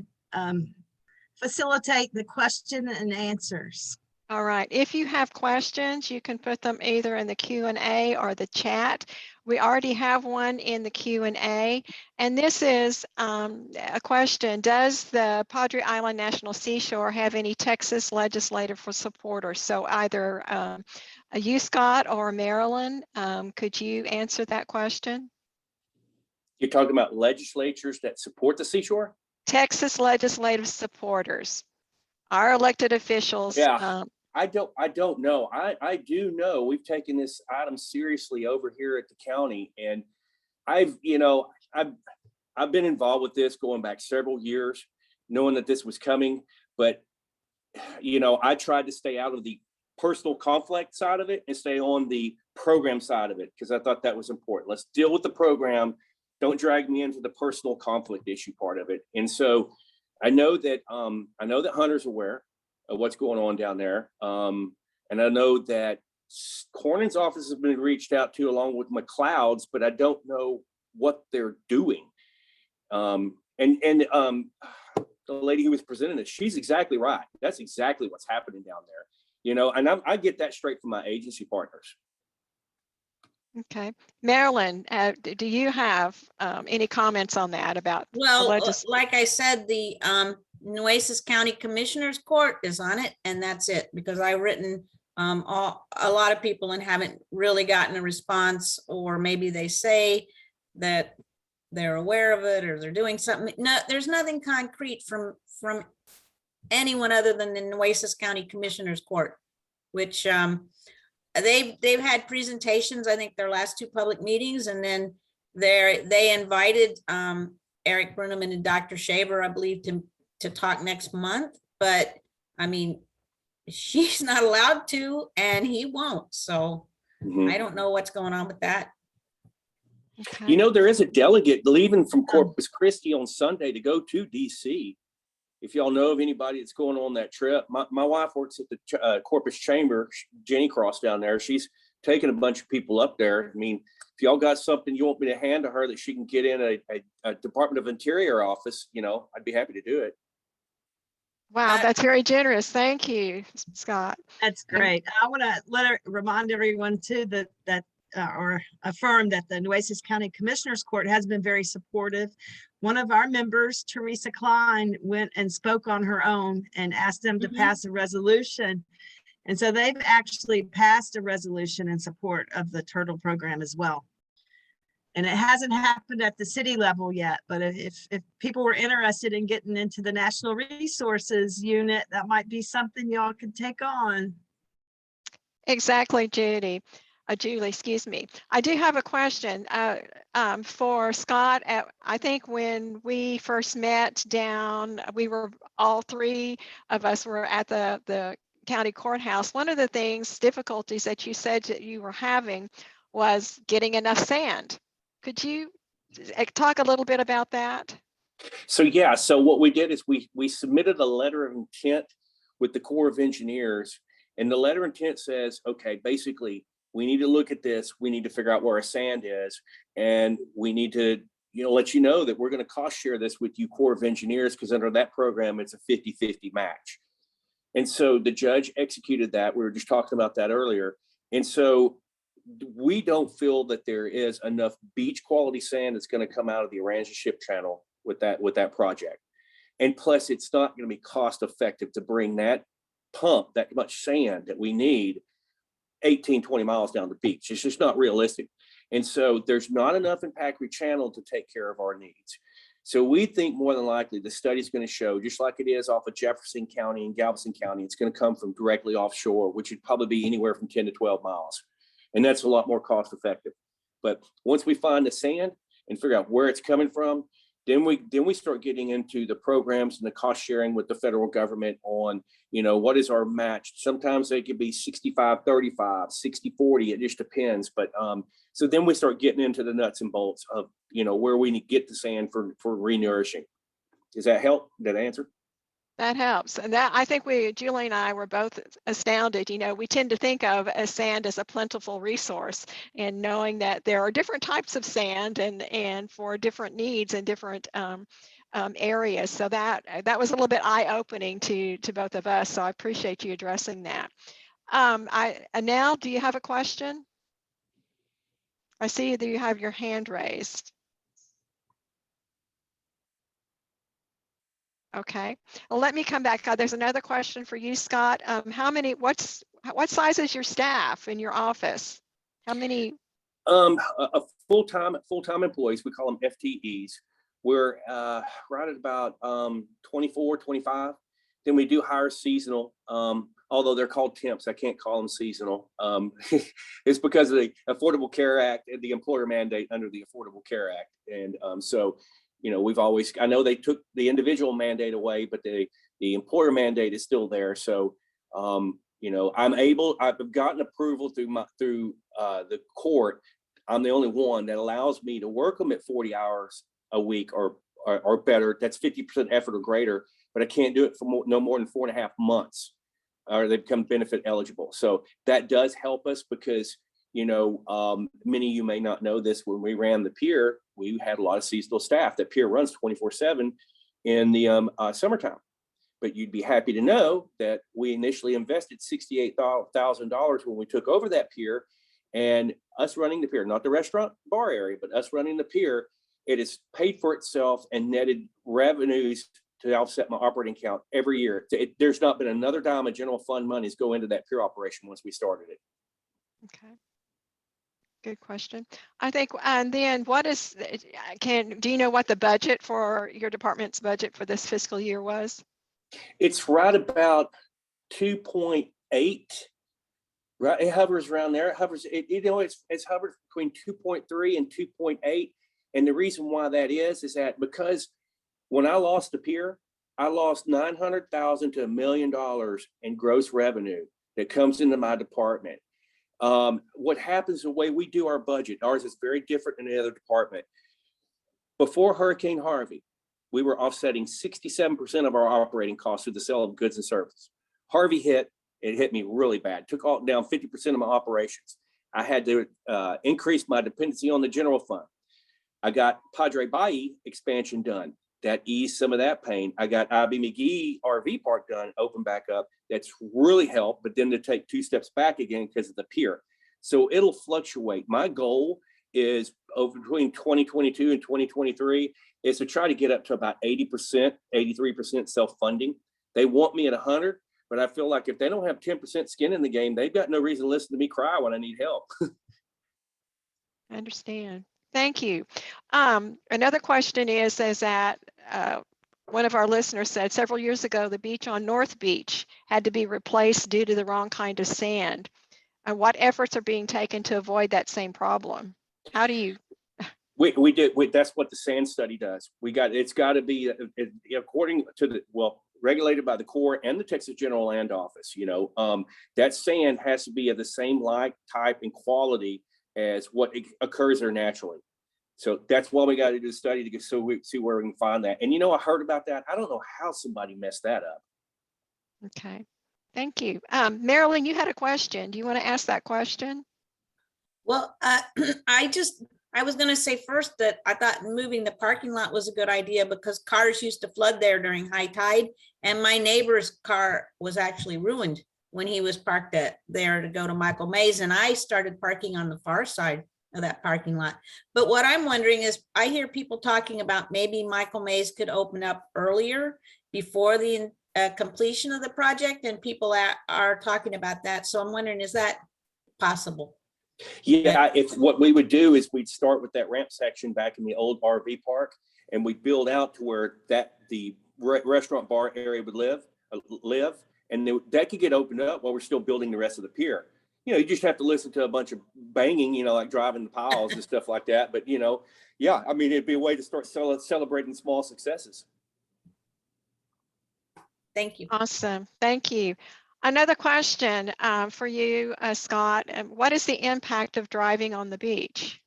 facilitate the question and answers. All right, if you have questions, you can put them either in the Q&A or the chat. We already have one in the Q&A, and this is a question. Does the Padres Island National Seashore have any Texas legislative supporters? So either you, Scott, or Marilyn, could you answer that question? You're talking about legislatures that support the seashore? Texas legislative supporters, our elected officials. Yeah. I don't know. I do know we've taken this item seriously over here at the county, and I've been involved with this going back several years, knowing that this was coming, but I tried to stay out of the personal conflict side of it and stay on the program side of it, because I thought that was important. Let's deal with the program. Don't drag me into the personal conflict issue part of it. And so I know that Hunter's aware of what's going on down there. And I know that Cornyn's office has been reached out to along with McLeod's, but I don't know what they're doing. And the lady who was presenting it, she's exactly right. That's exactly what's happening down there. And I get that straight from my agency partners. Okay, Marilyn, do you have any comments on that about? Well, like I said, the Nueces County Commissioners Court is on it, and that's it, because I've written a lot of people and haven't really gotten a response, or maybe they say that they're aware of it or they're doing something. No, there's nothing concrete from anyone other than the Nueces County Commissioners Court, which they've had presentations, I think their last two public meetings, and then they invited Eric Bruneman and Dr. Shaver, I believe, to talk next month, but I mean, she's not allowed to, and he won't. So I don't know what's going on with that. Okay. There is a delegate leaving from Corpus Christi on Sunday to go to DC. If y'all know of anybody that's going on that trip, my wife works at the Corpus Chamber, Jenny Cross down there. She's taking a bunch of people up there. I mean, if y'all got something you want me to hand to her that she can get in a Department of Interior office, I'd be happy to do it. Wow, that's very generous. Thank you, Scott. That's great. I want to remind everyone too that or affirm that the Nueces County Commissioners Court has been very supportive. One of our members, Teresa Klein, went and spoke on her own and asked them to pass a resolution. And so they've actually passed a resolution in support of the turtle program as well. And it hasn't happened at the city level yet, but if people were interested in getting into the Natural Resources Unit, that might be something y'all could take on. Exactly, Julie, excuse me. I do have a question for Scott. I think when we first met down, all three of us were at the county courthouse. One of the difficulties that you said that you were having was getting enough sand. Could you talk a little bit about that? So what we did is we submitted a letter of intent with the Corps of Engineers, and the letter of intent says, okay, basically, we need to look at this. We need to figure out where our sand is, and we need to let you know that we're going to cost share this with you, Corps of Engineers, because under that program, it's a 50-50 match. And so the judge executed that. We were just talking about that earlier. And so we don't feel that there is enough beach quality sand that's going to come out of the Aransas Ship Channel with that project. And plus, it's not going to be cost effective to bring that much sand that we need 18-20 miles down the beach. It's just not realistic. And so there's not enough in Packery Channel to take care of our needs. So we think more than likely the study is going to show, just like it is off of Jefferson County and Galveston County, it's going to come from directly offshore, which would probably be anywhere from 10 to 12 miles. And that's a lot more cost effective. But once we find the sand and figure out where it's coming from, Then we start getting into the programs and the cost sharing with the federal government on, what is our match? Sometimes they could be 65-35, 60-40, it just depends. But so then we start getting into the nuts and bolts of, where we need to get the sand for renourishing. Does that help? That answer? That helps. And that, I think Julie and I were both astounded. We tend to think of sand as a plentiful resource, and knowing that there are different types of sand and for different needs and different areas. So that was a little bit eye-opening to both of us. So I appreciate you addressing that. Anel, do you have a question? I see that you have your hand raised. Okay, well, let me come back. There's another question for you, Scott. What size is your staff in your office? How many? A full-time employees, we call them FTEs. We're right at about 24, 25. Then we do hire seasonal, although they're called temps. I can't call them seasonal. It's because of the Affordable Care Act and the employer mandate under the Affordable Care Act. And so, I know they took the individual mandate away, but the employer mandate is still there. So, I've gotten approval through the court. I'm the only one that allows me to work them at 40 hours a week or better. That's 50% effort or greater, but I can't do it for no more than 4.5 months, or they become benefit eligible. So that does help us because, many of you may not know this. When we ran the pier, we had a lot of seasonal staff. The pier runs 24/7 in the summertime. But you'd be happy to know that we initially invested $68,000 when we took over that pier, and us running the pier, not the restaurant bar area, but us running the pier, it has paid for itself and netted revenues to offset my operating account every year. There's not been another dime of general fund monies go into that pier operation once we started it. Okay. Good question. I think, and then do you know what the budget for your department's budget for this fiscal year was? It's right about 2.8. Right, it hovers around there. It hovers. It's hovered between 2.3 and 2.8. And the reason why that is that because when I lost the pier, I lost $900,000 to $1 million in gross revenue that comes into my department. What happens the way we do our budget, ours is very different than the other department. Before Hurricane Harvey, we were offsetting 67% of our operating costs through the sale of goods and services. Harvey hit, it hit me really bad, took down 50% of my operations. I had to increase my dependency on the general fund. I got Padres Island expansion done. That eased some of that pain. I got I.B. McGee RV Park done, open back up. That's really helped, but then to take 2 steps back again because of the pier. So it'll fluctuate. My goal is over between 2022 and 2023 is to try to get up to about 80%, 83% self-funding. They want me at 100, but I feel like if they don't have 10% skin in the game, they've got no reason to listen to me cry when I need help. I understand. Thank you. Another question is that one of our listeners said several years ago, the beach on North Beach had to be replaced due to the wrong kind of sand. And what efforts are being taken to avoid that same problem? How do you? We did. That's what the sand study does. It's got to be according to regulated by the Corps and the Texas General Land Office. That sand has to be of the same type and quality as what occurs there naturally. So that's why we got to do the study so we see where we can find that. And I heard about that. I don't know how somebody messed that up. Okay, thank you. Marilyn, you had a question. Do you want to ask that question? Well, I was going to say first that I thought moving the parking lot was a good idea because cars used to flood there during high tide. And my neighbor's car was actually ruined when he was parked there to go to Michael Mays. And I started parking on the far side of that parking lot. But what I'm wondering is, I hear people talking about maybe Michael Mays could open up earlier before the completion of the project, and people are talking about that. So I'm wondering, is that possible? Yeah, if what we would do is we'd start with that ramp section back in the old RV park, and we'd build out to where the restaurant bar area would live, and that could get opened up while we're still building the rest of the pier. You just have to listen to a bunch of banging, like driving the piles and stuff like that. But yeah, I mean, it'd be a way to start celebrating small successes. Thank you. Awesome. Thank you. Another question for you, Scott. What is the impact of driving on the beach?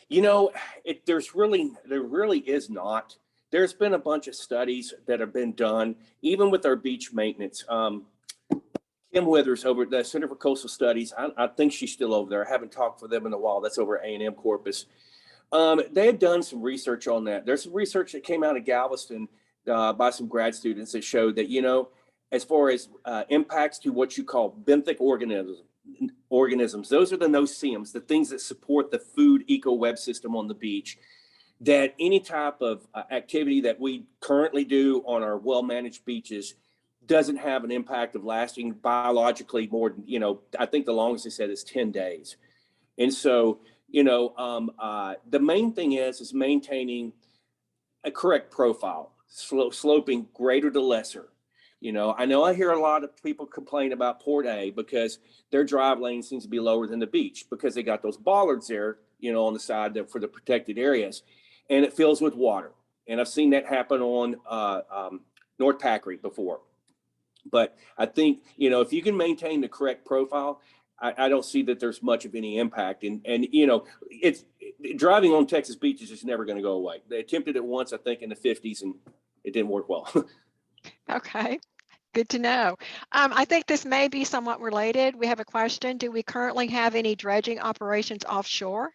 You know, there really is not. There's been a bunch of studies that have been done, even with our beach maintenance. Kim Withers over at the Center for Coastal Studies, I think she's still over there. I haven't talked with them in a while. That's over at A&M Corpus. They have done some research on that. There's some research that came out of Galveston by some grad students that showed that, you know, as far as impacts to what you call benthic organisms, those are the no-see-ums, the things that support the food eco-web system on the beach, that any type of activity that we currently do on our well-managed beaches doesn't have an impact of lasting biologically more than, you know, I think the longest they said is 10 days. And so, you know, the main thing is maintaining a correct profile, sloping greater to lesser. You know I hear a lot of people complain about Port A because their drive lane seems to be lower than the beach because they got those bollards there, you know, on the side for the protected areas, and it fills with water. And I've seen that happen on North Packery before. But I think, you know, if you can maintain the correct profile, I don't see that there's much of any impact. And you know, driving on Texas beaches is never going to go away. They attempted it once, I think, in the 50s, and it didn't work well. Okay, good to know. I think this may be somewhat related. We have a question. Do we currently have any dredging operations offshore?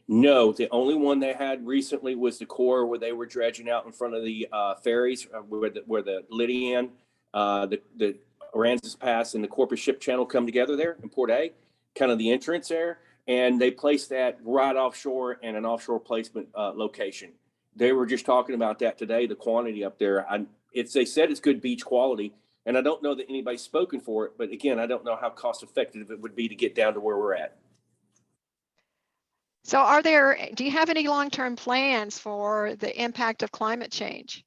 No, the only one they had recently was the Corps, where they were dredging out in front of the ferries, where the Lydian, the Aransas Pass and the Corpus Ship Channel come together there in Port A, kind of the entrance there. And they placed that right offshore in an offshore placement location. They were just talking about that today, the quantity up there. They said it's good beach quality. And I don't know that anybody's spoken for it. But again, I don't know how cost effective it would be to get down to where we're at. So do you have any long-term plans for the impact of climate change?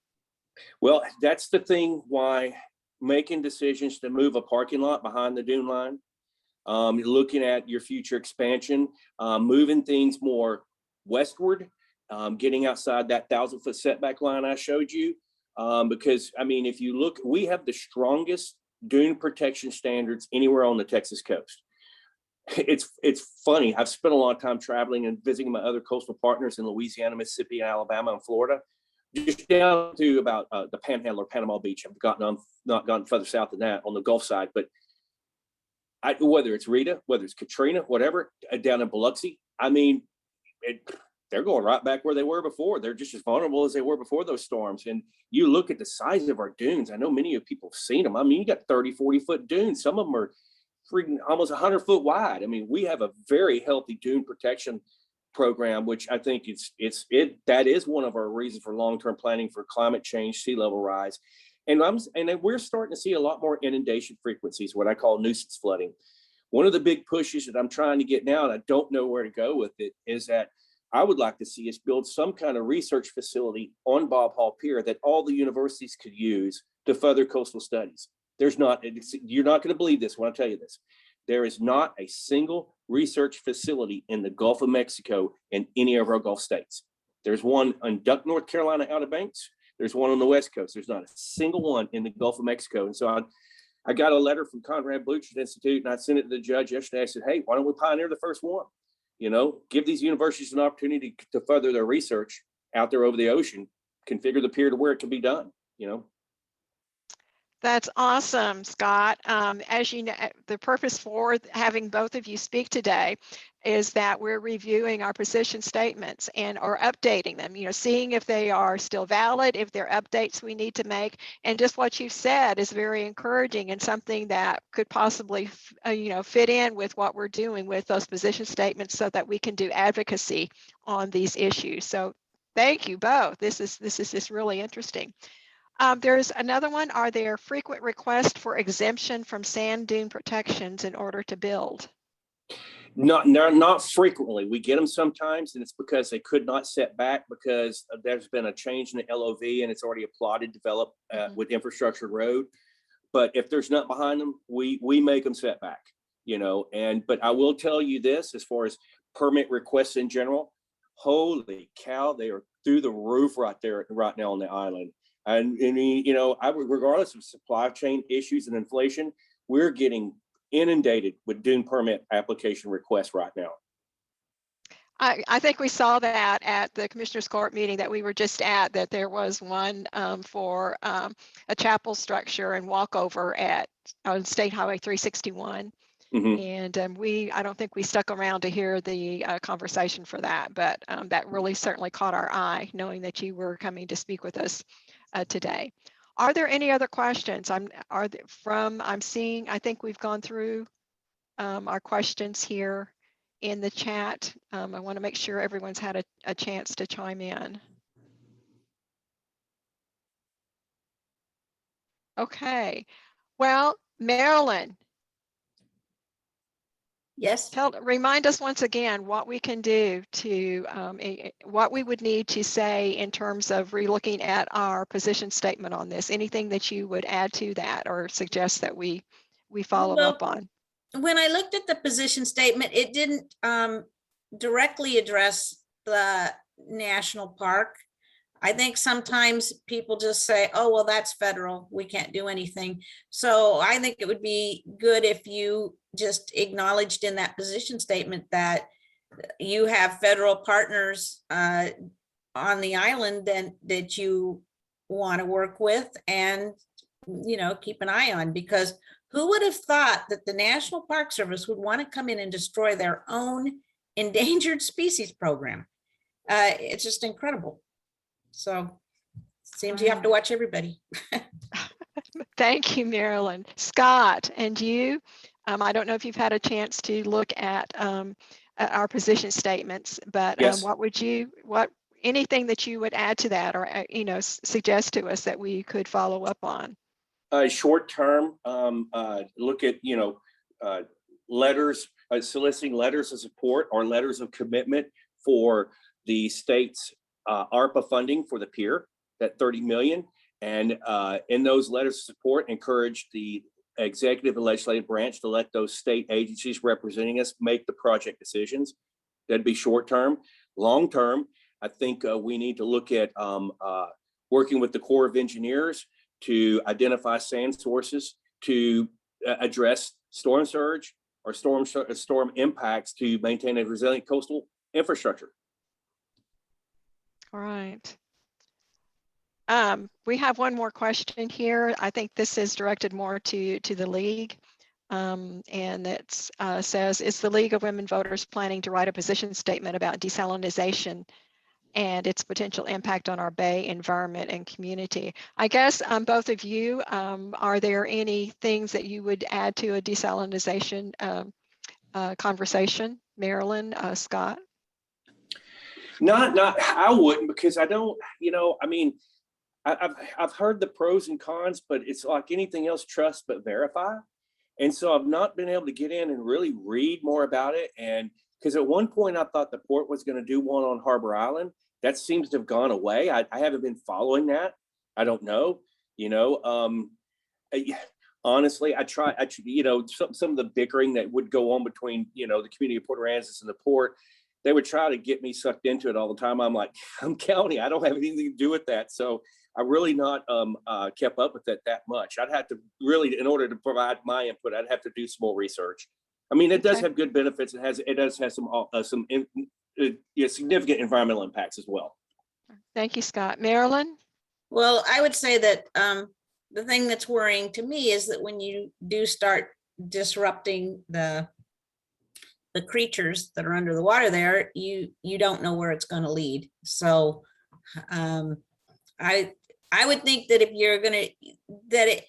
Well, that's the thing why making decisions to move a parking lot behind the dune line, looking at your future expansion, moving things more westward, getting outside that 1,000-foot setback line I showed you. Because, I mean, if you look, we have the strongest dune protection standards anywhere on the Texas coast. It's funny. I've spent a lot of time traveling and visiting my other coastal partners in Louisiana, Mississippi, Alabama, and Florida, just down to about the Panhandle or Panama Beach. I've not gone further south than that on the Gulf side, but whether it's Rita, whether it's Katrina, whatever, down in Biloxi, I mean, they're going right back where they were before. They're just as vulnerable as they were before those storms. And you look at the size of our dunes. I know many of people have seen them. I mean, you got 30, 40-foot dunes. Some of them are freaking almost 100-foot wide. I mean, we have a very healthy dune protection program, which I think that is one of our reasons for long-term planning for climate change, sea level rise. And we're starting to see a lot more inundation frequencies, what I call nuisance flooding. One of the big pushes that I'm trying to get now, and I don't know where to go with it, is that I would like to see us build some kind of research facility on Bob Hall Pier that all the universities could use to further coastal studies. You're not going to believe this when I tell you this. There is not a single research facility in the Gulf of Mexico in any of our Gulf states. There's one in Duck, North Carolina, Outer Banks. There's one on the West Coast. There's not a single one in the Gulf of Mexico. And so I got a letter from Conrad Bluchard Institute, and I sent it to the judge yesterday. I said, hey, why don't we pioneer the first one? You know, give these universities an opportunity to further their research out there over the ocean, configure the pier to where it can be done, you know. That's awesome, Scott. As you know, the purpose for having both of you speak today is that we're reviewing our position statements or updating them, you know, seeing if they are still valid, if there are updates we need to make. And just what you've said is very encouraging and something that could possibly, fit in with what we're doing with those position statements so that we can do advocacy on these issues. So thank you both. This is just really interesting. There's another one. Are there frequent requests for exemption from sand dune protections in order to build? Not frequently. We get them sometimes, and it's because they could not set back because there's been a change in the LOV and it's already a plotted develop with infrastructure road. But if there's nothing behind them, we make them set back, you know. But I will tell you this, as far as permit requests in general, holy cow, they are through the roof right there, right now on the island. And regardless of supply chain issues and inflation, we're getting inundated with Dune permit application requests right now. I think we saw that at the Commissioners Court meeting that we were just at, that there was one for a chapel structure and walkover on State Highway 361. And I don't think we stuck around to hear the conversation for that, but that really certainly caught our eye, knowing that you were coming to speak with us today. Are there any other questions? I think we've gone through our questions here in the chat. I want to make sure everyone's had a chance to chime in. Okay, well, Marilyn. Yes. Remind us once again what we can do to, what we would need to say in terms of relooking at our position statement on this. Anything that you would add to that or suggest that we follow up on? When I looked at the position statement, it didn't directly address the national park. I think sometimes people just say, oh, well, that's federal, we can't do anything. So I think it would be good if you just acknowledged in that position statement that you have federal partners on the island that you want to work with and, keep an eye on, because who would have thought that the National Park Service would want to come in and destroy their own endangered species program? It's just incredible. So seems you have to watch everybody. Thank you, Marilyn. Scott, and you, I don't know if you've had a chance to look at our position statements, but yes. Anything that you would add to that or, suggest to us that we could follow up on? Short term, look at, letters, soliciting letters of support or letters of commitment for the state's ARPA funding for the pier, that 30 million. And in those letters of support, encourage the executive and legislative branch to let those state agencies representing us make the project decisions. That'd be short term. Long term, I think we need to look at working with the Corps of Engineers to identify sand sources to address storm surge or storm impacts to maintain a resilient coastal infrastructure. All right. We have one more question here. I think this is directed more to the League. And it says, is the League of Women Voters planning to write a position statement about desalination and its potential impact on our bay environment and community? I guess both of you, are there any things that you would add to a desalination conversation? Marilyn, Scott? Not, I wouldn't, because I don't, I've heard the pros and cons, but it's like anything else, trust but verify. And so I've not been able to get in and really read more about it. And because at one point I thought the port was going to do one on Harbor Island. That seems to have gone away. I haven't been following that. I don't know, honestly, some of the bickering that would go on between, the community of Port Aransas and the port, they would try to get me sucked into it all the time. I'm like, I'm county, I don't have anything to do with that. So I really not kept up with it that much. I'd have to really, in order to provide my input, I'd have to do some more research. I mean, it does have good benefits. It does have some significant environmental impacts as well. Thank you, Scott. Marilyn? Well, I would say that the thing that's worrying to me is that when you do start disrupting the creatures that are under the water there, you don't know where it's going to lead. So I would think that if you're going to,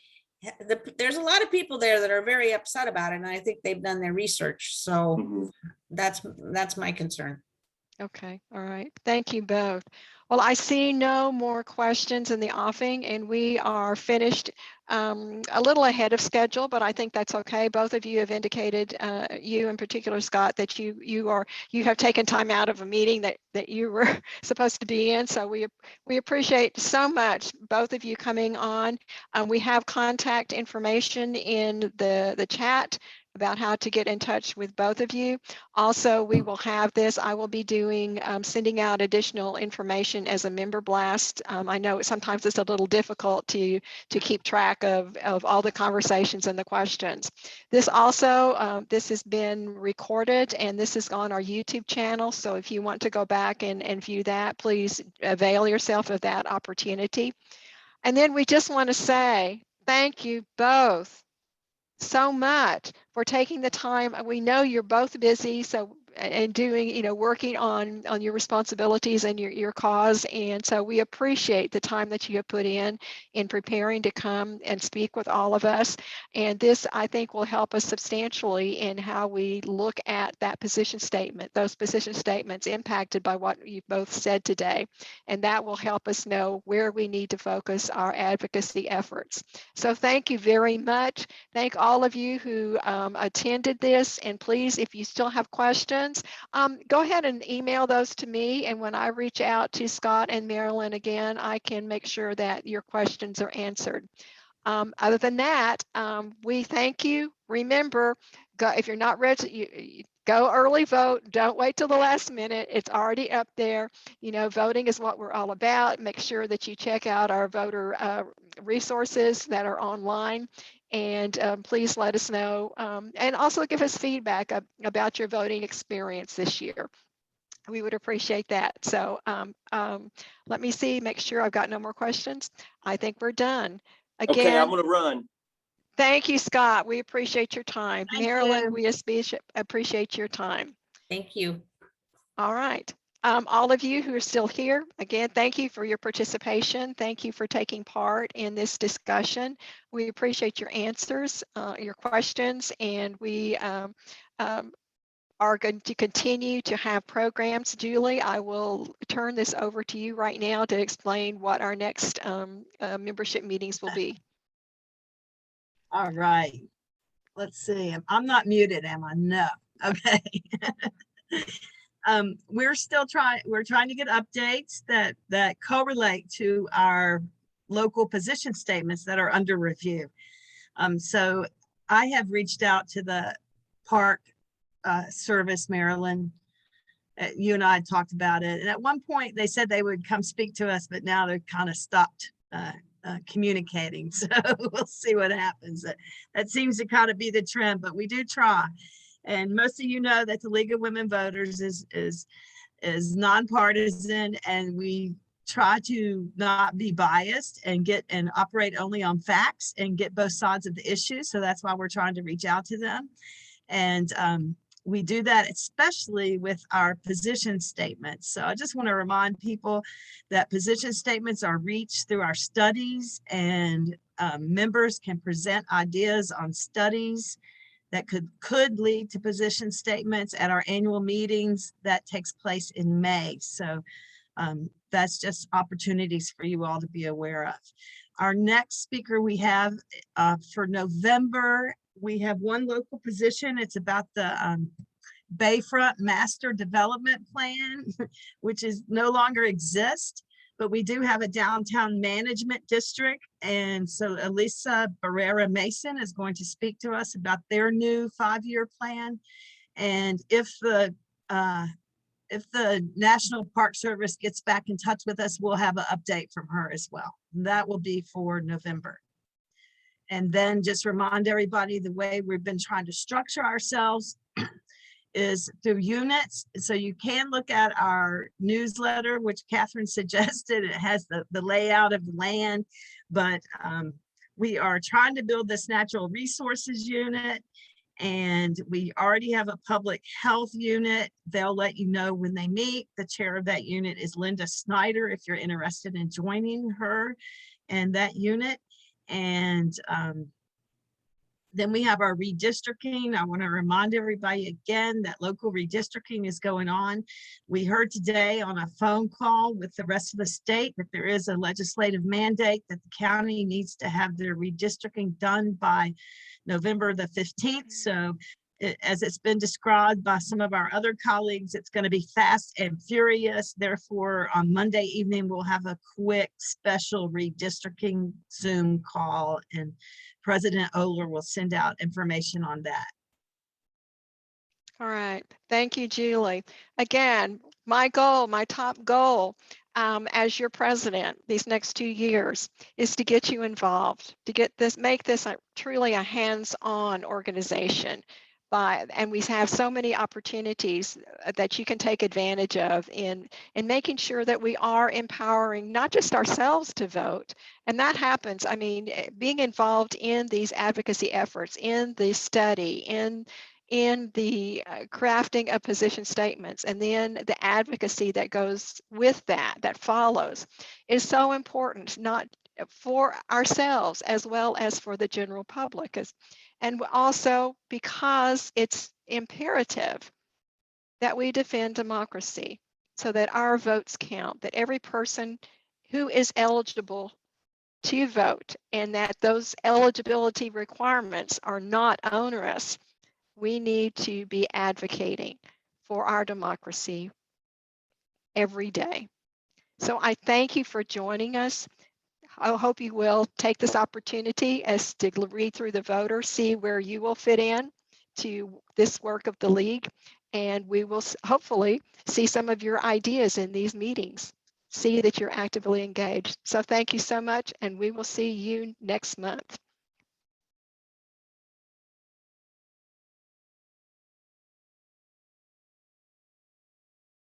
there's a lot of people there that are very upset about it, and I think they've done their research. So that's my concern. Okay, all right. Thank you both. Well, I see no more questions in the offing, and we are finished a little ahead of schedule, but I think that's okay. Both of you have indicated, you in particular, Scott, that you have taken time out of a meeting that you were supposed to be in. So we appreciate so much both of you coming on. We have contact information in the chat about how to get in touch with both of you. Also, we will have this, I will be doing, sending out additional information as a member blast. I know sometimes it's a little difficult to keep track of all the conversations and the questions. This also, this has been recorded and this is on our YouTube channel. So if you want to go back and view that, please avail yourself of that opportunity. And then we just want to say thank you both so much for taking the time. We know you're both busy, so and doing, working on your responsibilities and your cause. And so we appreciate the time that you have put in preparing to come and speak with all of us. And this, I think, will help us substantially in how we look at that position statement, those position statements impacted by what you both said today. And that will help us know where we need to focus our advocacy efforts. So thank you very much. Thank all of you who attended this. And please, if you still have questions, go ahead and email those to me. And when I reach out to Scott and Marilyn again, I can make sure that your questions are answered. Other than that, we thank you. Remember, if you're not ready, go early vote. Don't wait till the last minute. It's already up there. Voting is what we're all about. Make sure that you check out our voter resources that are online. And please let us know and also give us feedback about your voting experience this year. We would appreciate that. So let me see, make sure I've got no more questions. I think we're done. Again, Okay, I'm going to run. Thank you, Scott. We appreciate your time. Thank Marilyn, you. we appreciate your time. Thank you. All right. All of you who are still here, again, thank you for your participation. Thank you for taking part in this discussion. We appreciate your answers, your questions, and we are going to continue to have programs. Julie, I will turn this over to you right now to explain what our next membership meetings will be. All right. Let's see. I'm not muted, am I? No. Okay. We're trying to get updates that correlate to our local position statements that are under review. So I have reached out to the Park Service, Maryland. You and I had talked about it. And at one point they said they would come speak to us, but now they've kind of stopped communicating. So we'll see what happens. That seems to kind of be the trend, but we do try. And most of you know that the League of Women Voters is nonpartisan, and we try to not be biased and operate only on facts and get both sides of the issue. So that's why we're trying to reach out to them. And we do that especially with our position statements. So I just want to remind people that position statements are reached through our studies, and members can present ideas on studies that could lead to position statements at our annual meetings that takes place in May. So that's just opportunities for you all to be aware of. Our next speaker we have for November, we have one local position. It's about the Bayfront Master Development Plan, which is no longer exists, but we do have a downtown management district. And so Elisa Barrera Mason is going to speak to us about their new 5-year plan. And if the National Park Service gets back in touch with us, we'll have an update from her as well. And that will be for November. And then just remind everybody the way we've been trying to structure ourselves is through units. So you can look at our newsletter, which Catherine suggested. It has the layout of the land, but we are trying to build this natural resources unit, and we already have a public health unit. They'll let you know when they meet. The chair of that unit is Linda Snyder, if you're interested in joining her and that unit. And then we have our redistricting. I want to remind everybody again that local redistricting is going on. We heard today on a phone call with the rest of the state that there is a legislative mandate that the county needs to have their redistricting done by November the 15th. So as it's been described by some of our other colleagues, it's going to be fast and furious. Therefore, on Monday evening, we'll have a quick special redistricting Zoom call, and President Oler will send out information on that. All right. Thank you, Julie. Again, my goal, my top goal as your president these next 2 years is to get you involved, to get this, make this truly a hands-on organization. And we have so many opportunities that you can take advantage of in making sure that we are empowering not just ourselves to vote. And that happens, I mean, being involved in these advocacy efforts, in the study, in the crafting of position statements, and then the advocacy that goes with that follows, is so important, not for ourselves as well as for the general public. And also because it's imperative that we defend democracy so that our votes count, that every person who is eligible to vote, and that those eligibility requirements are not onerous. We need to be advocating for our democracy every day. So I thank you for joining us. I hope you will take this opportunity as to read through the voter, see where you will fit in to this work of the league, and we will hopefully see some of your ideas in these meetings, see that you're actively engaged. So thank you so much, and we will see you next month.